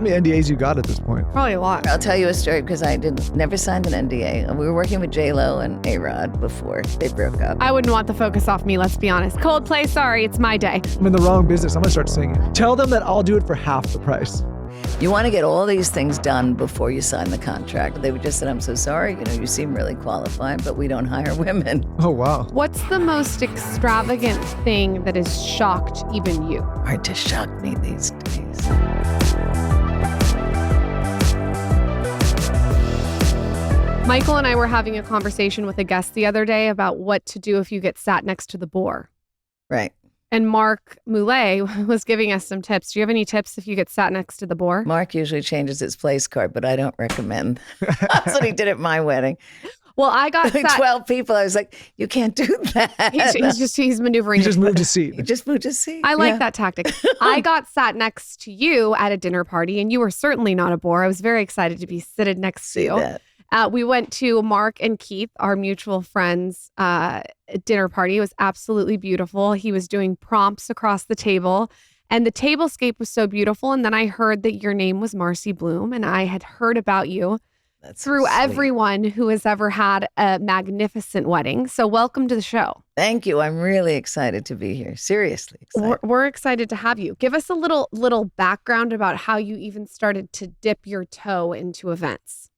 many NDAs you got at this point? Probably a lot. I'll tell you a story because I never signed an NDA. We were working with J-Lo and A-Rod before they broke up. I wouldn't want the focus off me, let's be honest. Coldplay, sorry, it's my day. I'm in the wrong business. I'm going to start singing. Tell them that I'll do it for half the price. You want to get all these things done before you sign the contract. They would just say, I'm so sorry, you seem really qualified, but we don't hire women. Oh, wow. What's the most extravagant thing that has shocked even you? Hard to shock me these days. Michael and I were having a conversation with a guest the other day about what to do if you get sat next to the boar. Right. And Mark Moulet was giving us some tips. Do you have any tips if you get sat next to the boar? Mark usually changes his place card, but I don't recommend. That's what he did at my wedding. Well, I got sat. 12 people. I was like, you can't do that. He's maneuvering. He just moved his seat. He just moved his seat. I like that tactic. I got sat next to you at a dinner party, and you were certainly not a bore. I was very excited to be seated next to you. That. We went to Mark and Keith, our mutual friends' dinner party. It was absolutely beautiful. He was doing prompts across the table, and the tablescape was so beautiful. And then I heard that your name was Marcy Blum, and I had heard about you through everyone who has ever had a magnificent wedding. So welcome to the show. Thank you. I'm really excited to be here. Seriously excited. We're excited to have you. Give us a little background about how you even started to dip your toe into events.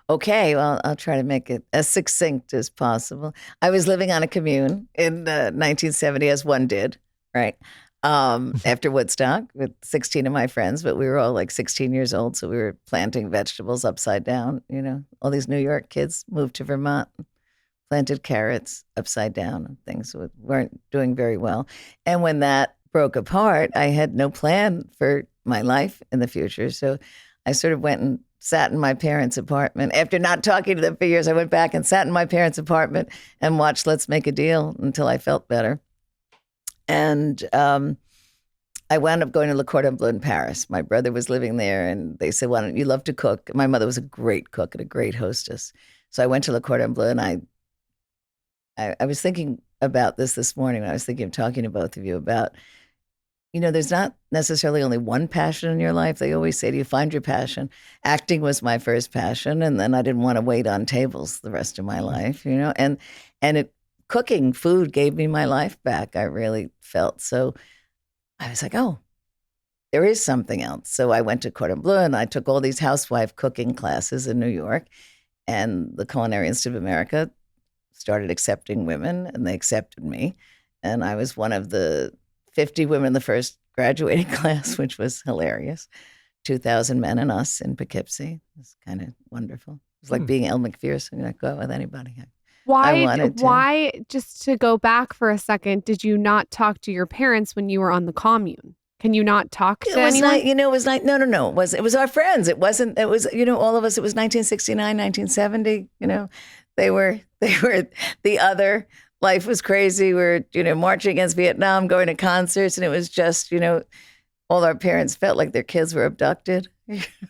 Okay, well, I'll try to make it as succinct as possible. I was living on a commune in 1970, as one did, right? After Woodstock with 16 of my friends, but we were all like 16 years old, so we were planting vegetables upside down. All these New York kids moved to Vermont, planted carrots upside down, and things weren't doing very well. And when that broke apart, I had no plan for my life in the future, so I sort of went and sat in my parents' apartment. After not talking to them for years, I went back and sat in my parents' apartment and watched Let's Make a Deal until I felt better. And I wound up going to Le Cordon Bleu in Paris. My brother was living there, and they said, why don't you love to cook? My mother was a great cook and a great hostess. So I went to Le Cordon Bleu, and I was thinking about this morning when I was thinking of talking to both of you about, there's not necessarily only one passion in your life. They always say to you, find your passion. Acting was my first passion, and then I didn't want to wait on tables the rest of my life, and cooking food gave me my life back, I really felt. So I was like, oh, there is something else. So I went to Cordon Bleu, and I took all these housewife cooking classes in New York, and the Culinary Institute of America started accepting women, and they accepted me. And I was one of the 50 women in the first graduating class, which was hilarious. 2,000 men and us in Poughkeepsie. It was kind of wonderful. It was like being Elle McPherson. I go out with anybody. Why, just to go back for a second, did you not talk to your parents when you were on the commune? Can you not talk to anyone? It was like, no. It was our friends. It was, all of us. It was 1969, 1970. They were the other. Life was crazy. We were, marching against Vietnam, going to concerts, and it was just, all our parents felt like their kids were abducted.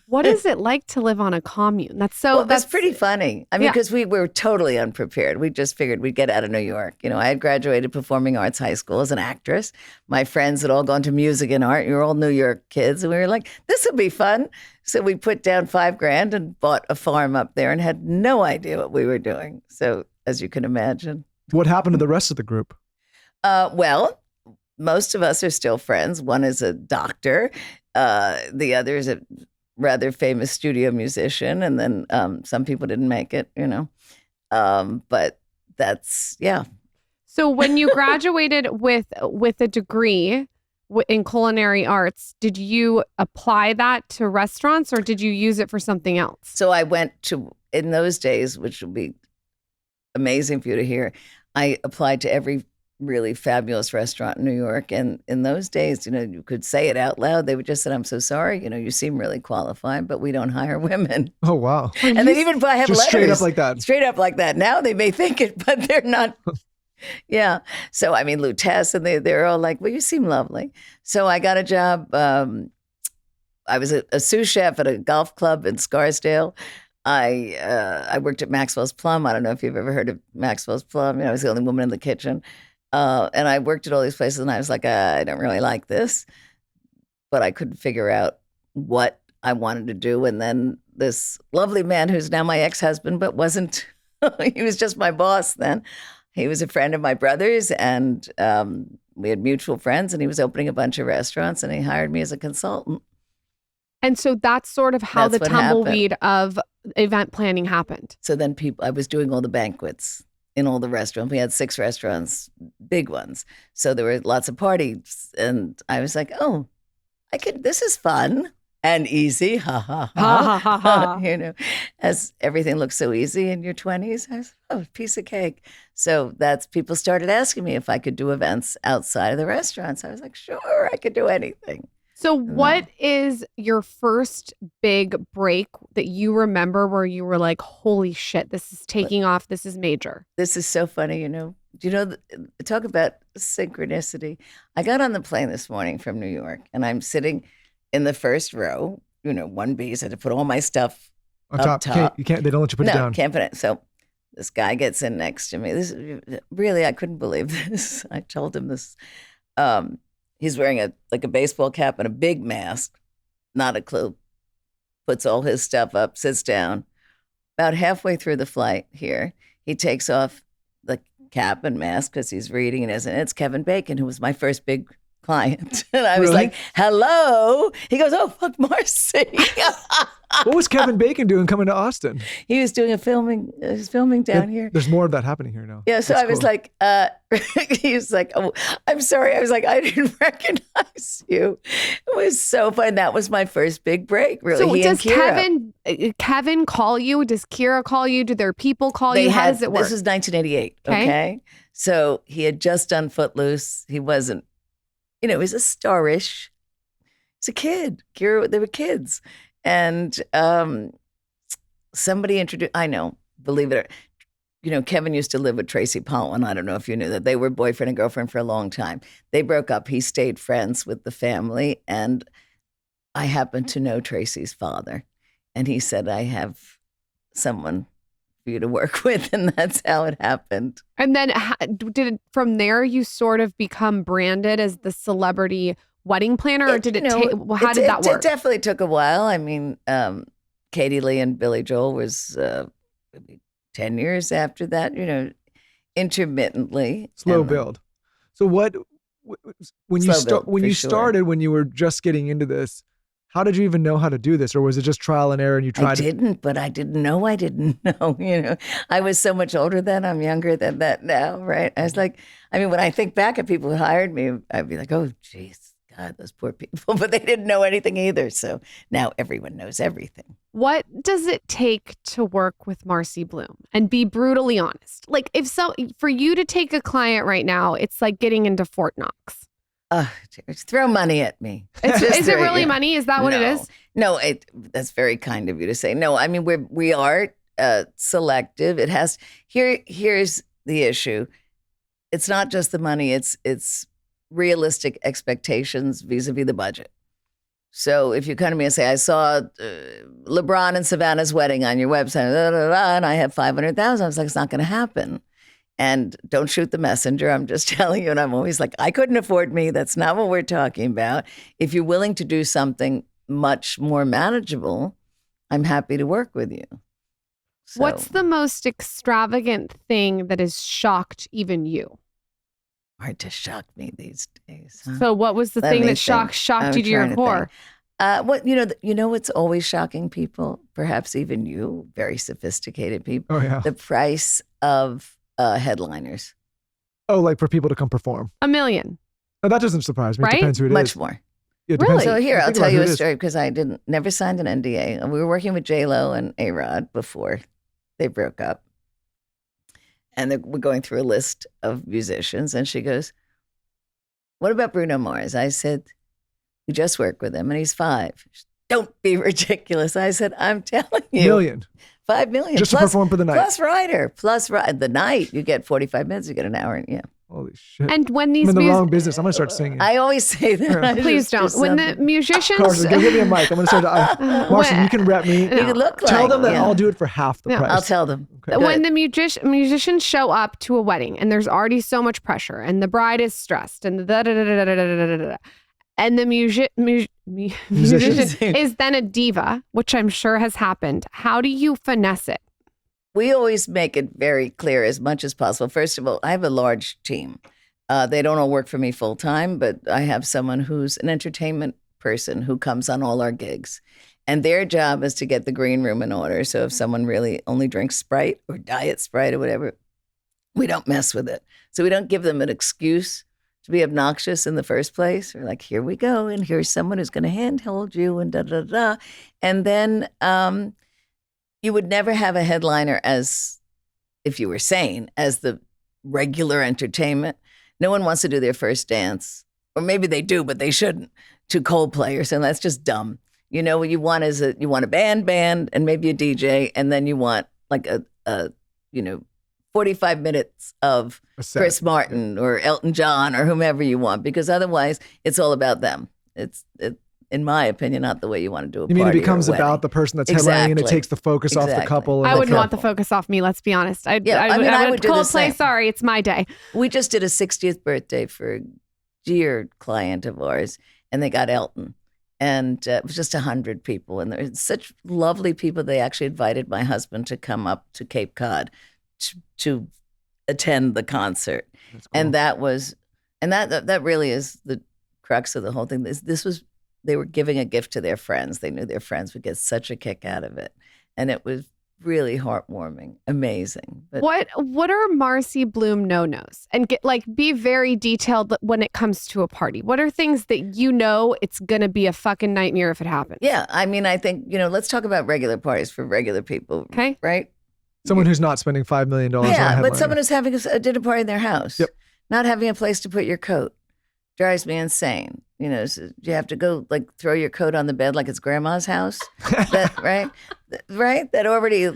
What is it like to live on a commune? That's pretty funny. I mean, because we were totally unprepared. We just figured we'd get out of New York. I had graduated Performing Arts High School as an actress. My friends had all gone to music and art. We were all New York kids, and we were like, this will be fun. So we put down $5,000 and bought a farm up there and had no idea what we were doing. So as you can imagine. What happened to the rest of the group? Well, most of us are still friends. One is a doctor. The other is a rather famous studio musician. And then some people didn't make it, But that's, yeah. So when you graduated with a degree in culinary arts, did you apply that to restaurants or did you use it for something else? So I went to, in those days, which will be amazing for you to hear, I applied to every really fabulous restaurant in New York. And in those days, you could say it out loud. They would just say, I'm so sorry, you seem really qualified, but we don't hire women. Oh, wow. And then even if I have just letters. Straight up like that. Straight up like that. Now they may think it, but they're not. Yeah. So, I mean, Lou Tess, and they're all like, well, you seem lovely. So I got a job. I was a sous chef at a golf club in Scarsdale. I worked at Maxwell's Plum. I don't know if you've ever heard of Maxwell's Plum. I was the only woman in the kitchen. And I worked at all these places, and I was like, I don't really like this. But I couldn't figure out what I wanted to do. And then this lovely man who's now my ex-husband, but wasn't, he was just my boss then. He was a friend of my brother's, and we had mutual friends, and he was opening a bunch of restaurants, and he hired me as a consultant. And so that's sort of how That's the what tumbleweed of event planning happened. So then I was doing all the banquets in all the restaurants. We had 6 restaurants, big ones. So there were lots of parties. And I was like, oh, this is fun and easy. Ha, ha, ha. Ha, ha, ha, ha. You know, as everything looks so easy in your 20s. I was, oh, piece of cake. So people started asking me if I could do events outside of the restaurants. I was like, sure, I could do anything. So what is your first big break that you remember where you were like, holy shit, this is taking off. This is major. This is so funny, talk about synchronicity. I got on the plane this morning from New York, and I'm sitting in the first row, 1B, so I had to put all my stuff On up top. You can't, they don't let you put it down. No, can't put it. So this guy gets in next to me. Really, I couldn't believe this. I told him this. He's wearing a baseball cap and a big mask, not a clue. Puts all his stuff up, sits down. About halfway through the flight here, he takes off the cap and mask because he's reading, and it's Kevin Bacon, who was my first big client. And I was Really? like, hello. He goes, oh, fuck, Marcy. What was Kevin Bacon doing coming to Austin? He was doing he's filming down here. There's more of that happening here now. Yeah, so That's I was cool. like, he was like, oh, I'm sorry. I was like, I didn't recognize you. It was so fun. That was my first big break, really. So He and does Kira. Kevin call you? Does Kira call you? Do their people call you? How does it work? This was 1988, Okay. okay? So he had just done Footloose. He wasn't, he was a starish. He's a kid. Kira, they were kids. And somebody introduced, I know, believe it or Kevin used to live with Tracy Pollan. I don't know if you knew that. They were boyfriend and girlfriend for a long time. They broke up. He stayed friends with the family. And I happened to know Tracy's father. And he said, I have someone for you to work with. And that's how it happened. And then from there you sort of become branded as the celebrity wedding planner, or did how did that work? It definitely took a while. I mean, Katie Lee and Billy Joel was maybe 10 years after that, intermittently. Slow build. So when you started, when you were just getting into this, how did you even know how to do this? Or was it just trial and error and you tried? But I didn't know. I didn't know, I was so much older then. I'm younger than that now, right? I was like, when I think back at people who hired me, I'd be like, oh, geez. God, those poor people, but they didn't know anything either. So now everyone knows everything. What does it take to work with Marcy Blum? And be brutally honest. Like for you to take a client right now, it's like getting into Fort Knox. Throw money at me. Is it really money? Is that what it is? No, that's very kind of you to say. No, we are selective. It has, here's the issue. It's not just the money. It's realistic expectations vis-a-vis the budget. So if you come to me and say, I saw LeBron and Savannah's wedding on your website, and I have 500,000, I was like, it's not going to happen. And don't shoot the messenger. I'm just telling you. And I'm always like, I couldn't afford me. That's not what we're talking about. If you're willing to do something much more manageable, I'm happy to work with you. So, what's the most extravagant thing that has shocked even you? hard to shock me these days. Huh? So what was the thing that shocked you to your core? What's always shocking people, perhaps even you, very sophisticated people. Oh, yeah. The price of headliners. Oh, like for people to come perform. $1 million. Oh, that doesn't surprise me. Right? It depends who it is. Much more. Yeah, it depends. So here, I'll Think tell about you who a it is. story because I never signed an NDA. We were working with J-Lo and A-Rod before they broke up. And we're going through a list of musicians. And she goes, what about Bruno Mars? I said, we just worked with him and he's 5. Don't be ridiculous. I said, I'm telling you. $1 million. 5 million. Just plus, to perform for the night. Plus the night. You get 45 minutes, you get an hour. Yeah. Holy shit. And when I'm these in the wrong business. I'm going to start singing. I always say that. Please don't. When the musicians... Carson, go give me a mic. I'm going to start. Marcy, you can rep me. No. You look like. Tell them that I'll do it for half the No. price. I'll tell them. Okay. When the musicians show up to a wedding and there's already so much pressure and the bride is stressed and And the musician is then a diva, which I'm sure has happened. How do you finesse it? We always make it very clear as much as possible. First of all, I have a large team. They don't all work for me full time, but I have someone who's an entertainment person who comes on all our gigs. And their job is to get the green room in order. So if someone really only drinks Sprite or Diet Sprite or whatever, we don't mess with it. So we don't give them an excuse to be obnoxious in the first place. We're like, here we go. And here's someone who's going to handhold you and da-da-da. And then you would never have a headliner as, if you were sane, as the regular entertainment. No one wants to do their first dance. Or maybe they do, but they shouldn't, to Coldplay or something. That's just dumb. You know, what you want is you want a band, and maybe a DJ, and then you want like a 45 minutes of Chris Martin or Elton John or whomever you want, because otherwise it's all about them. It's in my opinion, not the way you want to do a party. You mean it becomes about the person that's headlining and it takes the focus off the couple? I wouldn't want the focus off me, let's be honest. I would do Coldplay, sorry, it's my day. We just did a 60th birthday for a dear client of ours, and they got Elton. And it was just 100 people. And they're such lovely people. They actually invited my husband to come up to Cape Cod to attend the concert. That's cool. And that really is the crux of the whole thing. They were giving a gift to their friends. They knew their friends would get such a kick out of it. And it was really heartwarming, amazing. But what are Marcy Blum no-nos? And be very detailed when it comes to a party. What are things that it's gonna be a fucking nightmare if it happens? Yeah, I mean, I think let's talk about regular parties for regular people. Okay, right? Someone who's not spending $5 million. On a headliner. But someone who's having a dinner party in their house. Yep. Not having a place to put your coat drives me insane. So you have to go throw your coat on the bed like it's grandma's house. Right? That already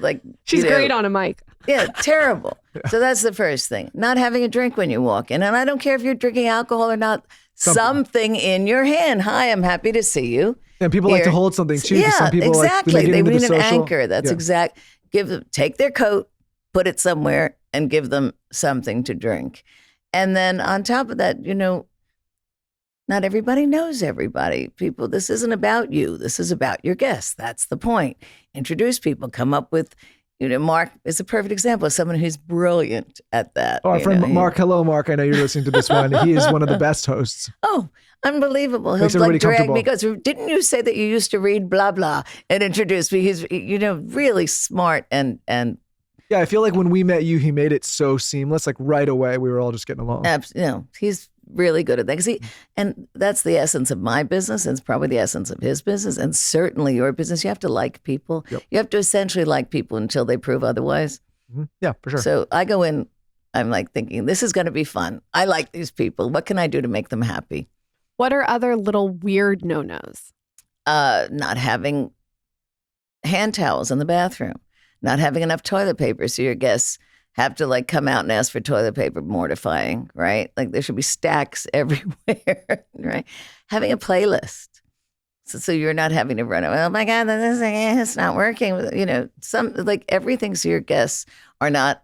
she's great on a mic. Yeah, terrible. So that's the first thing. Not having a drink when you walk in. And I don't care if you're drinking alcohol or not, something in your hand. Hi, I'm happy to see you. And people like to hold something too. Yeah, some people exactly. They need an anchor. That's exact. Take their coat, put it somewhere, and give them something to drink. And then on top of that, not everybody knows everybody. People, this isn't about you. This is about your guests. That's the point. Introduce people. Come up with, Mark is a perfect example of someone who's brilliant at that. Oh, our friend Mark. Hello, Mark. I know you're listening to this one. He is one of the best hosts. Oh, unbelievable. He'll drag me. Because didn't you say that you used to read blah, blah and introduce me? He's, really smart and yeah, I feel like when we met you, he made it so seamless. Like right away, we were all just getting along. He's really good at that. And that's the essence of my business, and it's probably the essence of his business, and certainly your business. You have to like people. Yep. You have to essentially like people until they prove otherwise. Mm-hmm. Yeah, for sure. So I go in, I'm thinking, this is going to be fun. I like these people. What can I do to make them happy? What are other little weird no-nos? Not having hand towels in the bathroom. Not having enough toilet paper, so your guests have to come out and ask for toilet paper. Mortifying, right? There should be stacks everywhere, right? Having a playlist, so you're not having to run. Oh my God, it's not working. Everything, so your guests are not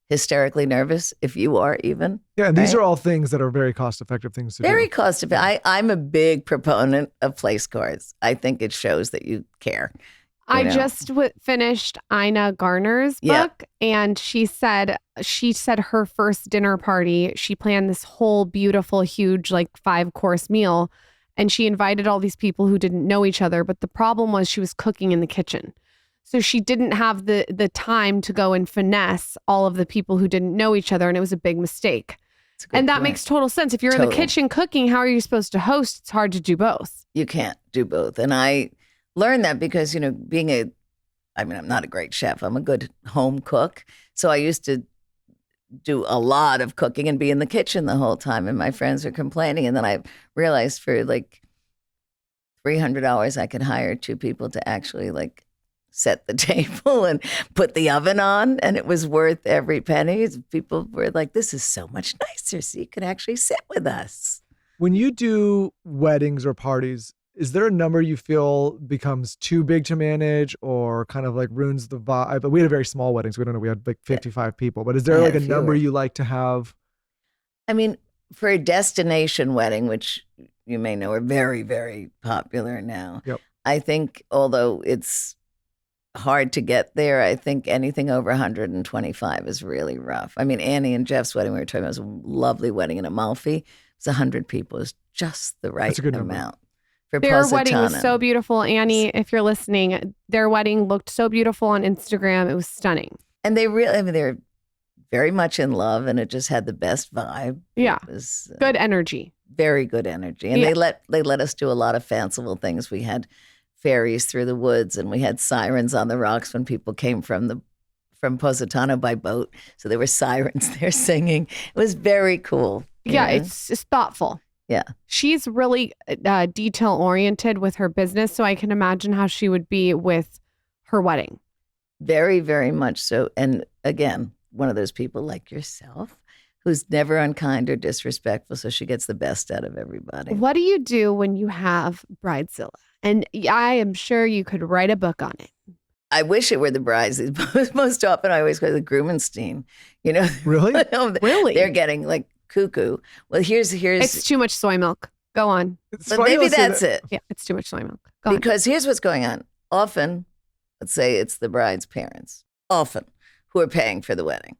hysterically nervous. If you are, even and these are all things that are very cost-effective things to do. Very cost-effective. I'm a big proponent of place cards. I think it shows that you care. I just finished Ina Garner's book, and she said her first dinner party, she planned this whole beautiful, huge, 5-course meal, and she invited all these people who didn't know each other. But the problem was she was cooking in the kitchen. So she didn't have the time to go and finesse all of the people who didn't know each other, and it was a big mistake. And that makes total sense. If you're in the kitchen cooking, how are you supposed to host? It's hard to do both. You can't do both. And I learned that because, I'm not a great chef. I'm a good home cook. So I used to do a lot of cooking and be in the kitchen the whole time. And my friends were complaining. And then I realized for $300, I could hire 2 people to actually set the table and put the oven on. And it was worth every penny. People were like, this is so much nicer. So you could actually sit with us. When you do weddings or parties, is there a number you feel becomes too big to manage or kind of ruins the vibe? But we had a very small wedding, so we don't know. We had 55 people. But is there a number you like to have? I mean, for a destination wedding, which you may know are very, very popular now. Yep. I think although it's hard to get there, I think anything over 125 is really rough. I mean, Annie and Jeff's wedding, we were talking about, was a lovely wedding in Amalfi. It's 100 people is just the right amount. For their Positano. Wedding was so beautiful. Annie, if you're listening, their wedding looked so beautiful on Instagram. It was stunning. And they really, I mean, they're very much in love, and it just had the best vibe. Yeah. It was good energy. Very good energy. And they let us do a lot of fanciful things. We had ferries through the woods, and we had sirens on the rocks when people came from Positano by boat. So there were sirens there singing. It was very cool. Yeah, it's thoughtful. Yeah. She's really detail oriented with her business, so I can imagine how she would be with her wedding. Very, very much so. And again, one of those people like yourself who's never unkind or disrespectful, so she gets the best out of everybody. What do you do when you have Bridezilla? And I am sure you could write a book on it. I wish it were the brides. Most often I always go to the Grumenstein. You know, really? Really? They're getting like cuckoo. Well, here's it's too much soy milk. Go on. But maybe that's it. Yeah, it's too much soy milk. Go because here's what's going on. Often, let's say it's the bride's parents, often, who are paying for the wedding.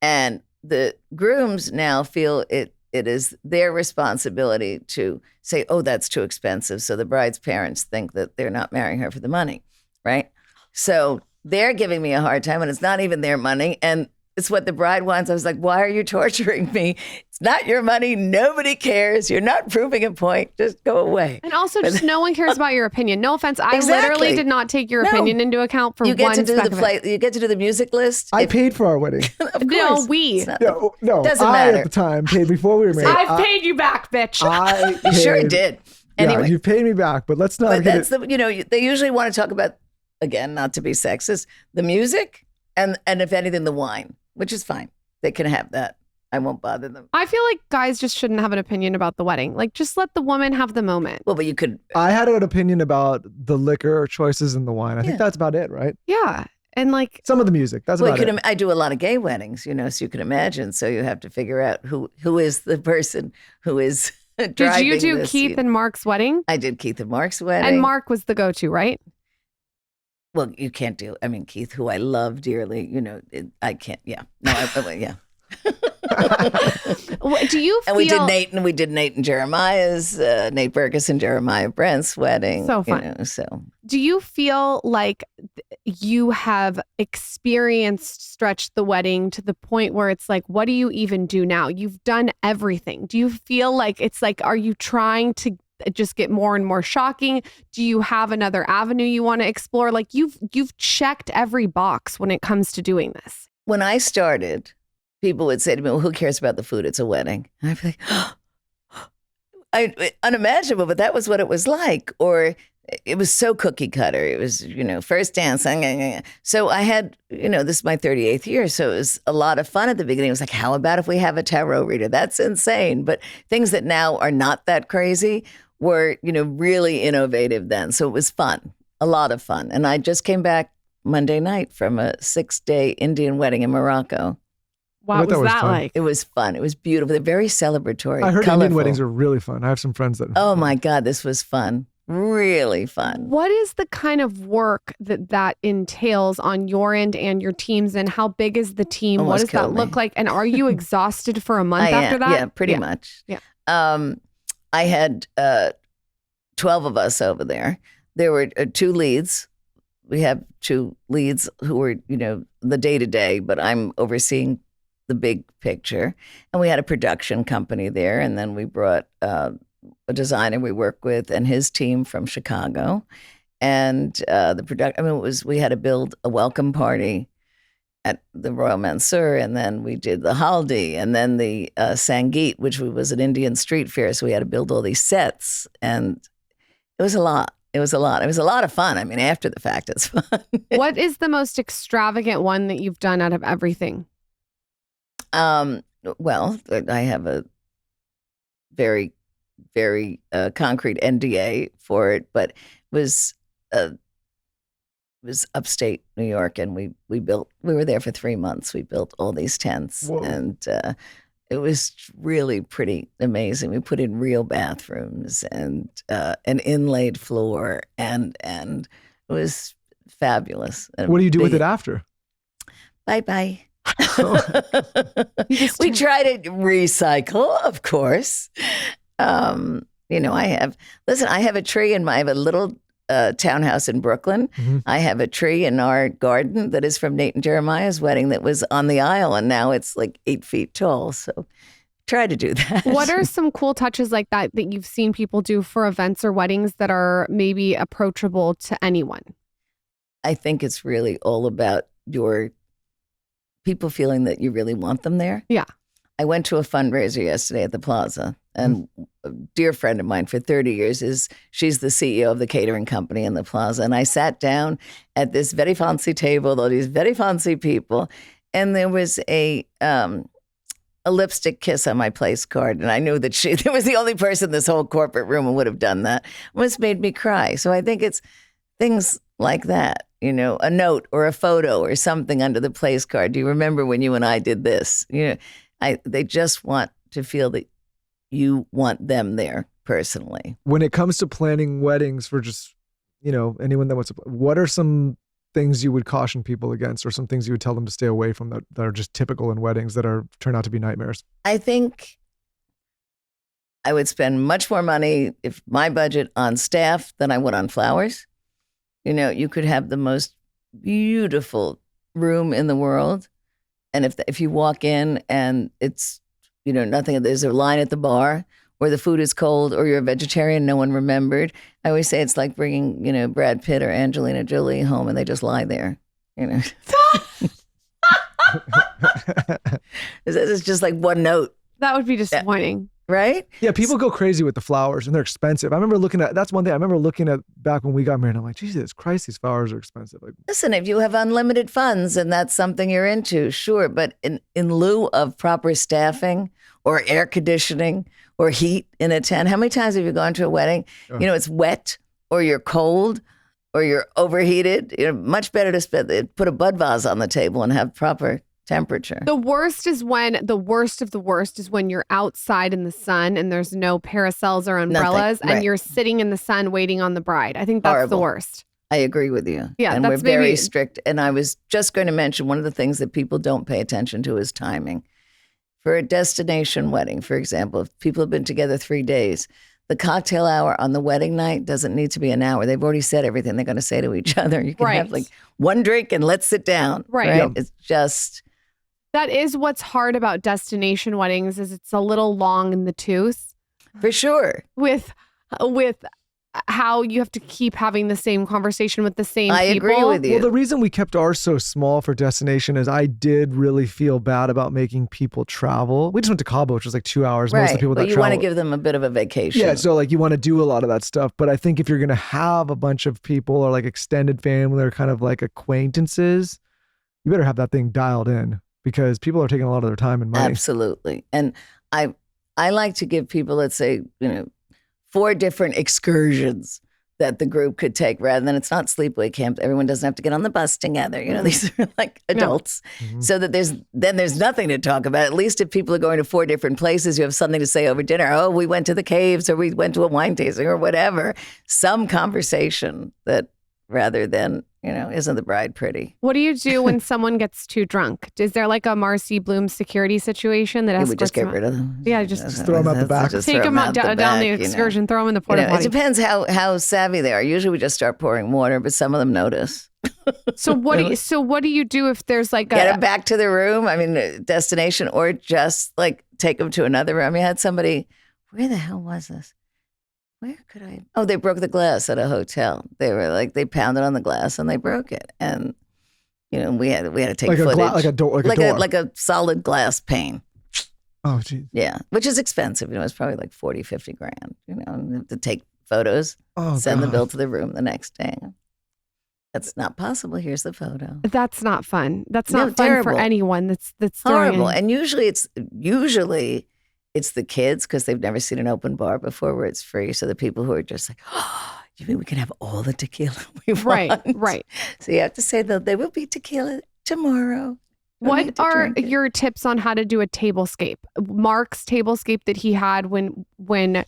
And the grooms now feel it is their responsibility to say, oh, that's too expensive. So the bride's parents think that they're not marrying her for the money, right? So they're giving me a hard time, and it's not even their money. And it's what the bride wants. I was like, why are you torturing me? It's not your money. Nobody cares. You're not proving a point. Just go away. And also, just no one cares about your opinion. No offense. I literally did not take your opinion into account for you get one to do speck the of flight. You get to do the music list. I paid for our wedding. Of course. No, we. No, doesn't I matter. at the time paid before we were married. I've paid you back, bitch. You sure did. Anyway, you paid me back, but let's not. But that's they usually want to talk about, again, not to be sexist, the music and if anything, the wine, which is fine. They can have that. I won't bother them. I feel like guys just shouldn't have an opinion about the wedding. Like, just let the woman have the moment. Well, but you could. I had an opinion about the liquor choices in the wine. I think that's about it, right? Yeah. And like some of the music. That's about it. I do a lot of gay weddings, so you can imagine. So you have to figure out who is the person who is driving this. Did you do Keith and Mark's wedding? I did Keith and Mark's wedding. And Mark was the go-to, right? Well, you can't do. I mean, Keith, who I love dearly, I can't. Yeah, no, yeah. Do you feel? And we did Nate and Jeremiah's, Nate Burgess and Jeremiah Brent's wedding. So fun. So do you feel like you have stretched the wedding to the point where it's like, what do you even do now? You've done everything. Do you feel like it's like, are you trying to just get more and more shocking? Do you have another avenue you want to explore? Like you've checked every box when it comes to doing this. When I started, people would say to me, well, who cares about the food? It's a wedding. And I'd be like, unimaginable, but that was what it was like. Or it was so cookie cutter. It was, first dance. So I had, this is my 38th year. So it was a lot of fun at the beginning. It was like, how about if we have a tarot reader? That's insane. But things that now are not that crazy were, really innovative then. So it was fun, a lot of fun. And I just came back Monday night from a 6-day Indian wedding in Morocco. What was that like? It was fun. It was beautiful. They're very celebratory. I heard colorful. Indian weddings are really fun. I have some friends that. Oh my God, this was fun. Really fun. What is the kind of work that entails on your end and your team's end? How big is the team? Almost what does that look like? And are you exhausted for a month after that? Yeah, pretty much. Yeah. I had 12 of us over there. There were 2 leads. We have 2 leads who were, the day-to-day, but I'm overseeing the big picture. And we had a production company there. And then we brought a designer we work with and his team from Chicago. And we had to build a welcome party at the Royal Mansour. And then we did the Haldi and then the Sangeet, which was an Indian street fair. So we had to build all these sets. And it was a lot. It was a lot of fun. I mean, after the fact, it's fun. What is the most extravagant one that you've done out of everything? Well, I have a very, very concrete NDA for it, but it was upstate New York, and we were there for 3 months. We built all these tents. Whoa. And It was really pretty amazing. We put in real bathrooms and an inlaid floor, and it was fabulous. What do you do with it after? Bye-bye. We try to recycle, of course. I have a tree I have a little townhouse in Brooklyn. Mm-hmm. I have a tree in our garden that is from Nate and Jeremiah's wedding that was on the aisle, and now it's like 8 feet tall. So try to do that. What are some cool touches like that you've seen people do for events or weddings that are maybe approachable to anyone? I think it's really all about your people feeling that you really want them there. Yeah. I went to a fundraiser yesterday at the Plaza, and a dear friend of mine for 30 years she's the CEO of the catering company in the Plaza. And I sat down at this very fancy table, all these very fancy people, and there was a lipstick kiss on my place card. And I knew that there was the only person in this whole corporate room who would have done that. It almost made me cry. So I think it's things like that, a note or a photo or something under the place card. Do you remember when you and I did this? They just want to feel that you want them there personally. When it comes to planning weddings for just, anyone that wants to, what are some things you would caution people against, or some things you would tell them to stay away from that are just typical in weddings that turn out to be nightmares? I think I would spend much more money, if my budget, on staff than I would on flowers. You could have the most beautiful room in the world, and if you walk in and it's, nothing, there's a line at the bar, or the food is cold, or you're a vegetarian, no one remembered. I always say it's like bringing, Brad Pitt or Angelina Jolie home and they just lie there, It's just like one note. That would be disappointing. Right? Yeah, people go crazy with the flowers and they're expensive. I remember that's one thing I remember looking at back when we got married. I'm like, Jesus Christ, these flowers are expensive. Listen, if you have unlimited funds and that's something you're into, sure. But in lieu of proper staffing or air conditioning or heat in a tent, how many times have you gone to a wedding? Oh. It's wet, or you're cold, or you're overheated. Much better to put a bud vase on the table and have proper temperature. The worst of the worst is when you're outside in the sun and there's no parasols or umbrellas, and you're sitting in the sun waiting on the bride. I think that's horrible. The worst. I agree with you. Yeah, and we're very strict. And I was just going to mention one of the things that people don't pay attention to is timing. For a destination wedding, for example, if people have been together 3 days, the cocktail hour on the wedding night doesn't need to be an hour. They've already said everything they're going to say to each other. You can have like one drink and let's sit down. Right. Yeah. It's just... That is what's hard about destination weddings, is it's a little long in the tooth. For sure. With how you have to keep having the same conversation with the same people. I agree with you. Well, the reason we kept ours so small for destination is I did really feel bad about making people travel. We just went to Cabo, which was like 2 hours. Right. Most of the people that you want to give them a bit of a vacation. Yeah, so like you want to do a lot of that stuff. But I think if you're going to have a bunch of people or like extended family or kind of like acquaintances, you better have that thing dialed in, because people are taking a lot of their time and money. Absolutely. And I like to give people, let's say, 4 different excursions that the group could take, rather than, it's not sleepaway camp. Everyone doesn't have to get on the bus together. These are like adults. Yeah. Mm-hmm. So that there's nothing to talk about. At least if people are going to 4 different places, you have something to say over dinner. Oh, we went to the caves, or we went to a wine tasting, or whatever. Some conversation that, rather than, isn't the bride pretty? What do you do when someone gets too drunk? Is there like a Marcy Blum security situation that we just get rid of them? Yeah, just throw them out the back. Take them out down the excursion, throw them in the porta potty. It depends how savvy they are. Usually we just start pouring water, but some of them notice. So what do you do if there's like get them back to the room? I mean, destination, or just like take them to another room. I had somebody, where the hell was this? Where could I? Oh, they broke the glass at a hotel. They were like, they pounded on the glass and they broke it. And, we had to take footage. Like a door. Like a solid glass pane. Oh, geez. Yeah, which is expensive. It's probably like 40, 50 grand, and have to take photos, send the bill to the room the next day. That's not possible. Here's the photo. That's not fun. That's not fun for anyone. That's horrible. And usually it's the kids, because they've never seen an open bar before where it's free. So the people who are just like, oh, you mean we can have all the tequila we want? Right. So you have to say that there will be tequila tomorrow. What are your tips on how to do a tablescape? Mark's tablescape that he had when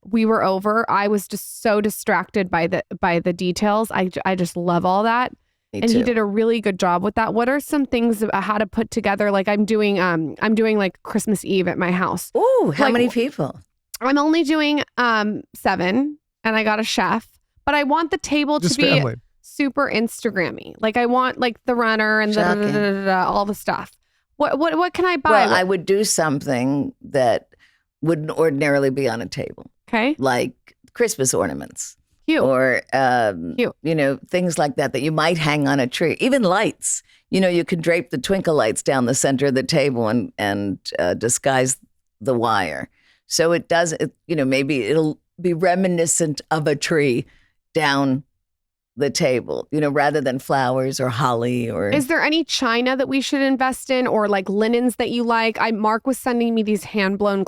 we were over, I was just so distracted by the details. I just love all that. And he did a really good job with that. What are some things about how to put together? Like I'm doing like Christmas Eve at my house. Ooh, how many people? I'm only doing 7, and I got a chef, but I want the table Just to be family. super Instagrammy. Like I want like the runner and all the stuff. What can I buy? Well, I would do something that wouldn't ordinarily be on a table. Okay. Like Christmas ornaments. Cute. Or, Cute. you know, things like that you might hang on a tree. Even lights. You know, you can drape the twinkle lights down the center of the table and disguise the wire. So it does, you know, maybe it'll be reminiscent of a tree down the table, you know, rather than flowers or holly or. Is there any china that we should invest in, or like linens that you like? Mark was sending me these hand blown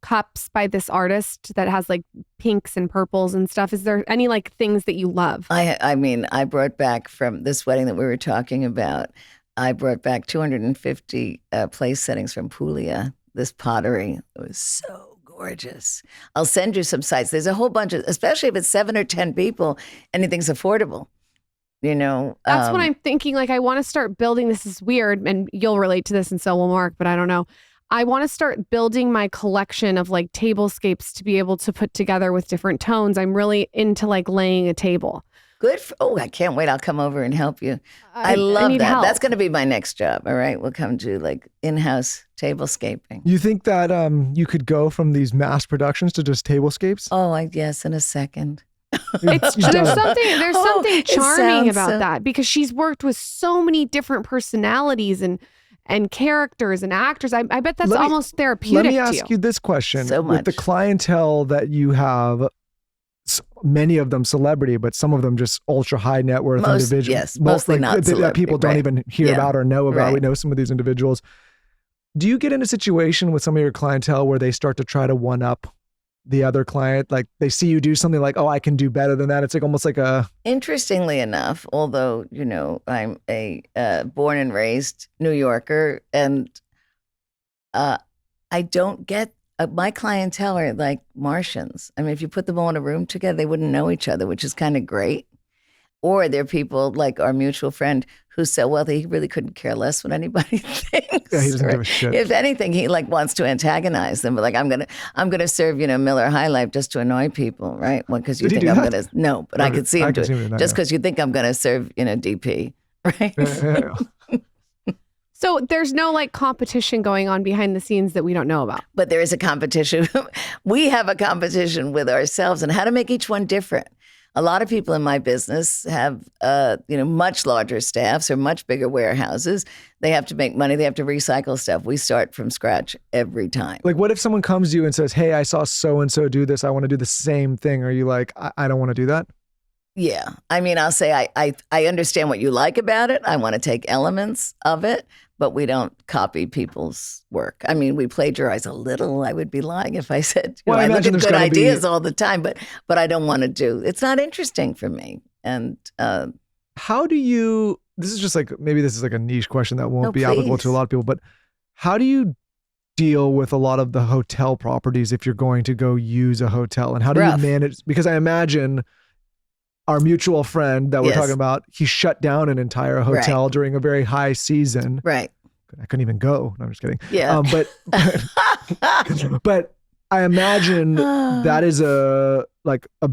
cups by this artist that has like pinks and purples and stuff. Is there any like things that you love? I mean, I brought back from this wedding that we were talking about, I brought back 250 place settings from Puglia, this pottery. It was so gorgeous. I'll send you some sites. There's a whole bunch of, especially if it's 7 or 10 people, anything's affordable. You know, that's what I'm thinking. Like, I want to start building. This is weird, and you'll relate to this, and so will Mark, but I don't know. I want to start building my collection of like tablescapes to be able to put together with different tones. I'm really into like laying a table. Good. I can't wait. I'll come over and help you. I love need that. help. That's going to be my next job. All right. We'll come do like in-house tablescaping. You think that you could go from these mass productions to just tablescapes? Oh, yes, in a second. There's something charming about so... that, because she's worked with so many different personalities and characters and actors. I bet that's almost therapeutic. Let me ask you this question. So much. With the clientele that you have, many of them celebrity, but some of them just ultra high net worth individuals. Yes, mostly not celebrity. That people don't even hear about or know about. Right. We know some of these individuals. Do you get in a situation with some of your clientele where they start to try to one up the other client? Like they see you do something like, oh, I can do better than that. It's like almost like a... Interestingly enough, although, you know, I'm a born and raised New Yorker, and I don't get, my clientele are like Martians. I mean, if you put them all in a room together, they wouldn't know each other, which is kind of great. Or they're people like our mutual friend who said, well, he really couldn't care less what anybody thinks. Yeah, he doesn't give a shit. If anything, he like wants to antagonize them. But like, I'm gonna serve, you know, Miller High Life just to annoy people, right? Well, because you think I'm gonna but I could see him do it. Just because you think I'm gonna serve, you know, DP, right? Yeah. So there's no like competition going on behind the scenes that we don't know about. But there is a competition. We have a competition with ourselves and how to make each one different. A lot of people in my business have, you know, much larger staffs or much bigger warehouses. They have to make money. They have to recycle stuff. We start from scratch every time. Like, what if someone comes to you and says, hey, I saw so-and-so do this. I want to do the same thing. Are you like, I don't want to do that? Yeah. I mean, I'll say I understand what you like about it. I want to take elements of it, but we don't copy people's work. I mean, we plagiarize a little. I would be lying if I said, you know, I look at good ideas all the time, but I don't want to do. It's not interesting for me. And how do you, this is just like, maybe this is like a niche question that won't be applicable to a lot of people, but how do you deal with a lot of the hotel properties if you're going to go use a hotel? And how do you manage? Because I imagine our mutual friend that we're talking about, he shut down an entire hotel during a very high season. Right. I couldn't even go. No, I'm just kidding. Yeah. But I imagine that is a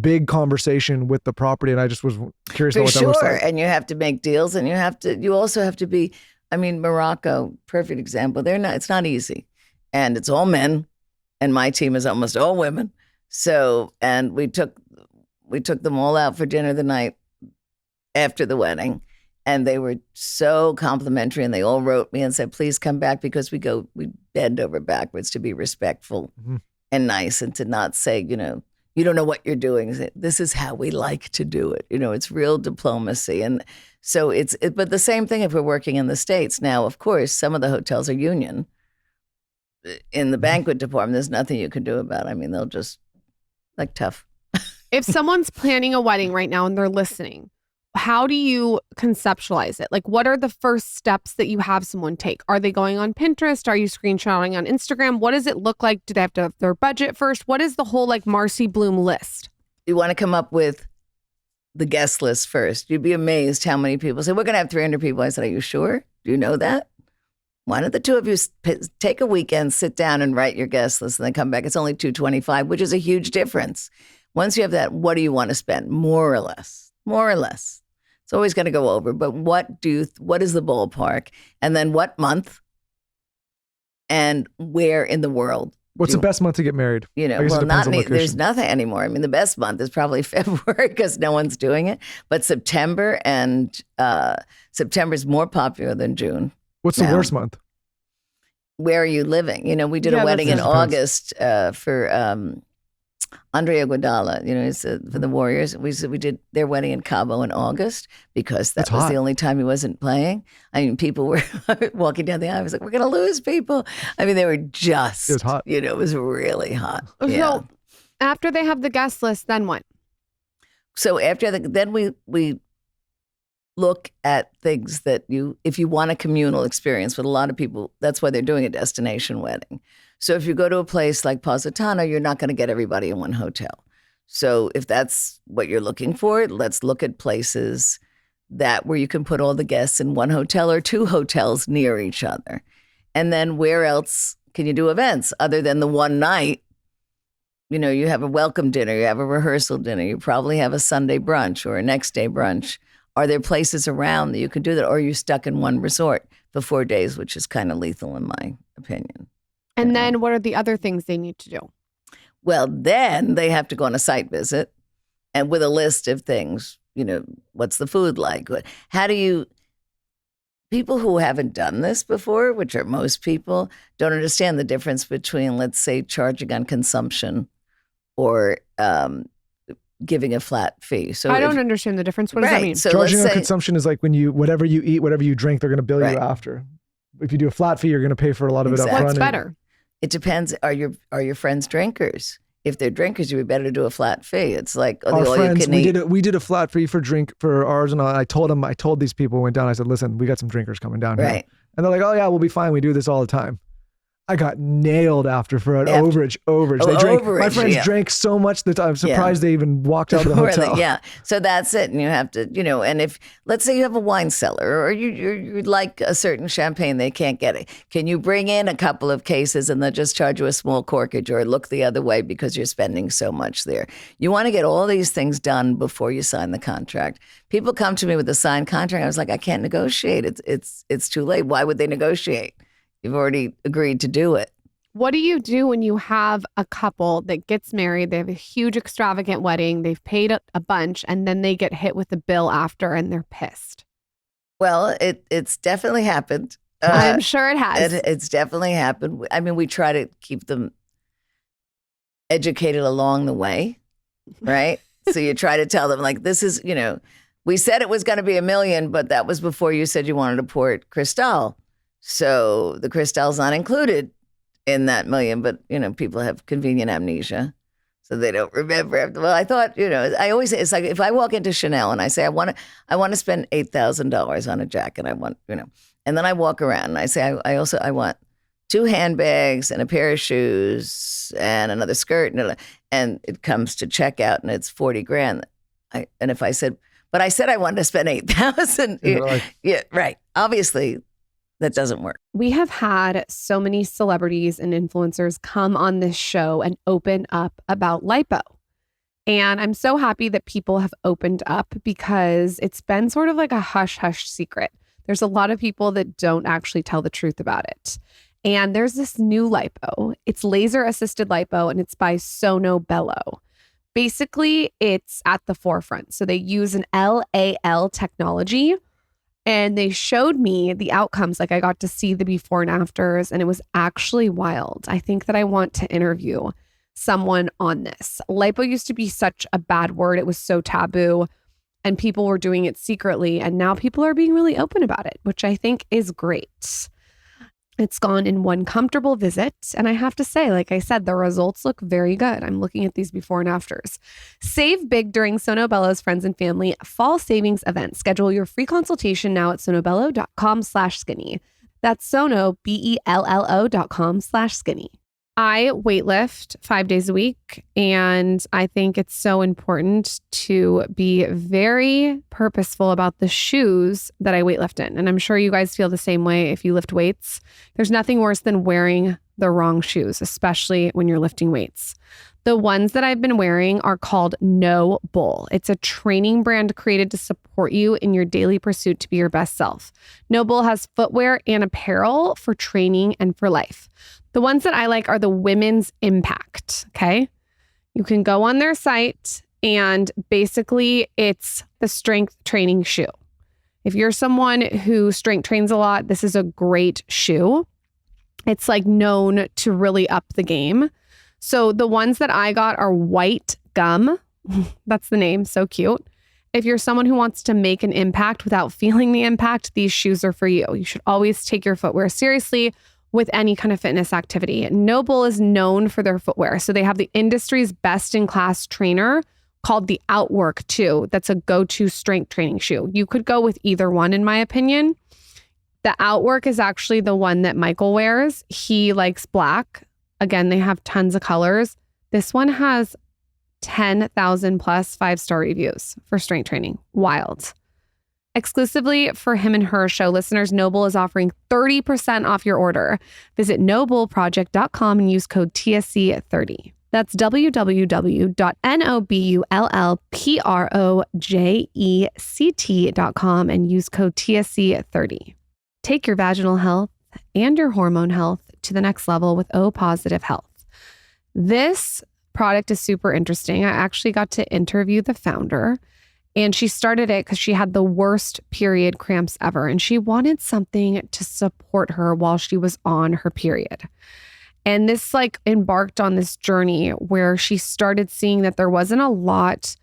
big conversation with the property. And I just was curious about what that looks like. And you have to make deals, and you also have to be, I mean, Morocco, perfect example. It's not easy. And it's all men. And my team is almost all women. So, and we took them all out for dinner the night after the wedding, and they were so complimentary, and they all wrote me and said, please come back, because we bend over backwards to be respectful and nice, and to not say, you know, you don't know what you're doing. This is how we like to do it. You know, it's real diplomacy. And so but the same thing if we're working in the States. Now, of course, some of the hotels are union. In the banquet department, there's nothing you can do about it. I mean, they'll just, like, tough. If someone's planning a wedding right now and they're listening, how do you conceptualize it? Like, what are the first steps that you have someone take? Are they going on Pinterest? Are you screenshotting on Instagram? What does it look like? Do they have to have their budget first? What is the whole like Marcy Blum list? You want to come up with the guest list first. You'd be amazed how many people say, we're going to have 300 people. I said, are you sure? Do you know that? Why don't the two of you take a weekend, sit down and write your guest list and then come back? It's only $225, which is a huge difference. Once you have that, what do you want to spend? More or less. More or less. It's always going to go over, but what is the ballpark? And then what month and where in the world? What's the best month to get married? You know, well, there's nothing anymore. I mean, the best month is probably February because no one's doing it. But September September's more popular than June. What's the worst month? Where are you living? You know, we did a wedding in August for Andre Iguodala, you know, for the Warriors. We did their wedding in Cabo in August because that was the only time he wasn't playing. I mean, people were walking down the aisle. I was like, we're going to lose people. I mean, they were just, it was hot. You know, it was really hot. So after they have the guest list, then what? So then we look at things that if you want a communal experience with a lot of people, that's why they're doing a destination wedding. So if you go to a place like Positano, you're not going to get everybody in one hotel. So if that's what you're looking for, let's look at places where you can put all the guests in one hotel or two hotels near each other. And then where else can you do events other than the one night? You know, you have a welcome dinner, you have a rehearsal dinner, you probably have a Sunday brunch or a next day brunch. Are there places around that you can do that? Or are you stuck in one resort for 4 days, which is kind of lethal in my opinion. And then what are the other things they need to do? Well, then they have to go on a site visit and with a list of things, you know, what's the food like? People who haven't done this before, which are most people, don't understand the difference between, let's say, charging on consumption or giving a flat fee. So I don't understand the difference. What does that mean? So charging on consumption is like when whatever you eat, whatever you drink, they're going to bill you after. If you do a flat fee, you're going to pay for a lot of it up front. What's better? It depends. Are your friends drinkers? If they're drinkers, you would better do a flat fee. It's like our friends. We did a flat fee for ours, and I told these people went down. I said, listen, we got some drinkers coming down here, and they're like, oh yeah, we'll be fine. We do this all the time. I got nailed for an overage. My friends drank so much that I'm surprised they even walked out of the hotel. Yeah. So that's it. And you have to, you know, and if, let's say you have a wine cellar or you like a certain champagne, they can't get it. Can you bring in a couple of cases and they'll just charge you a small corkage or look the other way because you're spending so much there? You want to get all these things done before you sign the contract. People come to me with a signed contract. I was like, I can't negotiate. It's too late. Why would they negotiate? You've already agreed to do it. What do you do when you have a couple that gets married? They have a huge extravagant wedding. They've paid a bunch and then they get hit with a bill after and they're pissed. Well, it's definitely happened. I'm sure it has. It's definitely happened. I mean, we try to keep them educated along the way, right? So you try to tell them like, this is, you know, we said it was going to be $1 million, but that was before you said you wanted to port Cristal. So the Cristal's not included in that $1 million, but, you know, people have convenient amnesia. So they don't remember. Well, I thought, you know, it's like if I walk into Chanel and I say, I want to spend $8,000 on a jacket, I want, you know, and then I walk around and I say, I want 2 handbags and a pair of shoes and another skirt. And it comes to checkout and it's $40,000. And if I said, but I said I wanted to spend $8,000. Yeah, right. Obviously, that doesn't work. We have had so many celebrities and influencers come on this show and open up about lipo. And I'm so happy that people have opened up because it's been sort of like a hush-hush secret. There's a lot of people that don't actually tell the truth about it. And there's this new lipo. It's laser-assisted lipo and it's by Sono Bello. Basically, it's at the forefront. So they use an LAL technology. And they showed me the outcomes. Like I got to see the before and afters and it was actually wild. I think that I want to interview someone on this. Lipo used to be such a bad word. It was so taboo and people were doing it secretly. And now people are being really open about it, which I think is great. It's gone in one comfortable visit. And I have to say, like I said, the results look very good. I'm looking at these before and afters. Save big during Sonobello's Friends and Family Fall Savings event. Schedule your free consultation now at sonobello.com/skinny. That's Sono, BELLO.com/skinny. I weightlift 5 days a week, and I think it's so important to be very purposeful about the shoes that I weightlift in. And I'm sure you guys feel the same way if you lift weights. There's nothing worse than wearing the wrong shoes, especially when you're lifting weights. The ones that I've been wearing are called No Bull. It's a training brand created to support you in your daily pursuit to be your best self. No Bull has footwear and apparel for training and for life. The ones that I like are the Women's Impact, okay? You can go on their site and basically it's the strength training shoe. If you're someone who strength trains a lot, this is a great shoe. It's like known to really up the game. So the ones that I got are White Gum. That's the name. So cute. If you're someone who wants to make an impact without feeling the impact, these shoes are for you. You should always take your footwear seriously with any kind of fitness activity. Noble is known for their footwear. So they have the industry's best-in-class trainer called the Outwork 2. That's a go-to strength training shoe. You could go with either one, in my opinion. The Outwork is actually the one that Michael wears. He likes black. Again, they have tons of colors. This one has 10,000 plus 5-star reviews for strength training. Wild. Exclusively for him and her show listeners, Noble is offering 30% off your order. Visit nobleproject.com and use code TSC30. That's www.nobleproject.com and use code TSC30. Take your vaginal health and your hormone health to the next level with O Positive Health. This product is super interesting. I actually got to interview the founder, and she started it because she had the worst period cramps ever, and she wanted something to support her while she was on her period. And this embarked on this journey where she started seeing that there wasn't a lot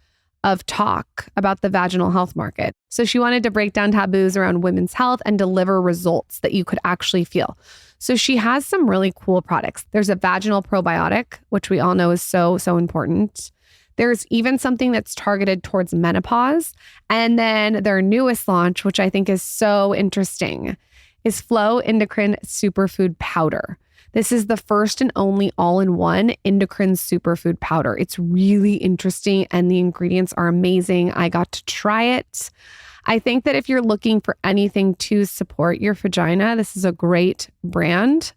of talk about the vaginal health market. So she wanted to break down taboos around women's health and deliver results that you could actually feel. So she has some really cool products. There's a vaginal probiotic, which we all know is so important. There's even something that's targeted towards menopause. And then their newest launch, which I think is so interesting, is Flow Endocrine Superfood Powder. This is the first and only all-in-one endocrine superfood powder. It's really interesting and the ingredients are amazing. I got to try it. I think that if you're looking for anything to support your vagina, this is a great brand.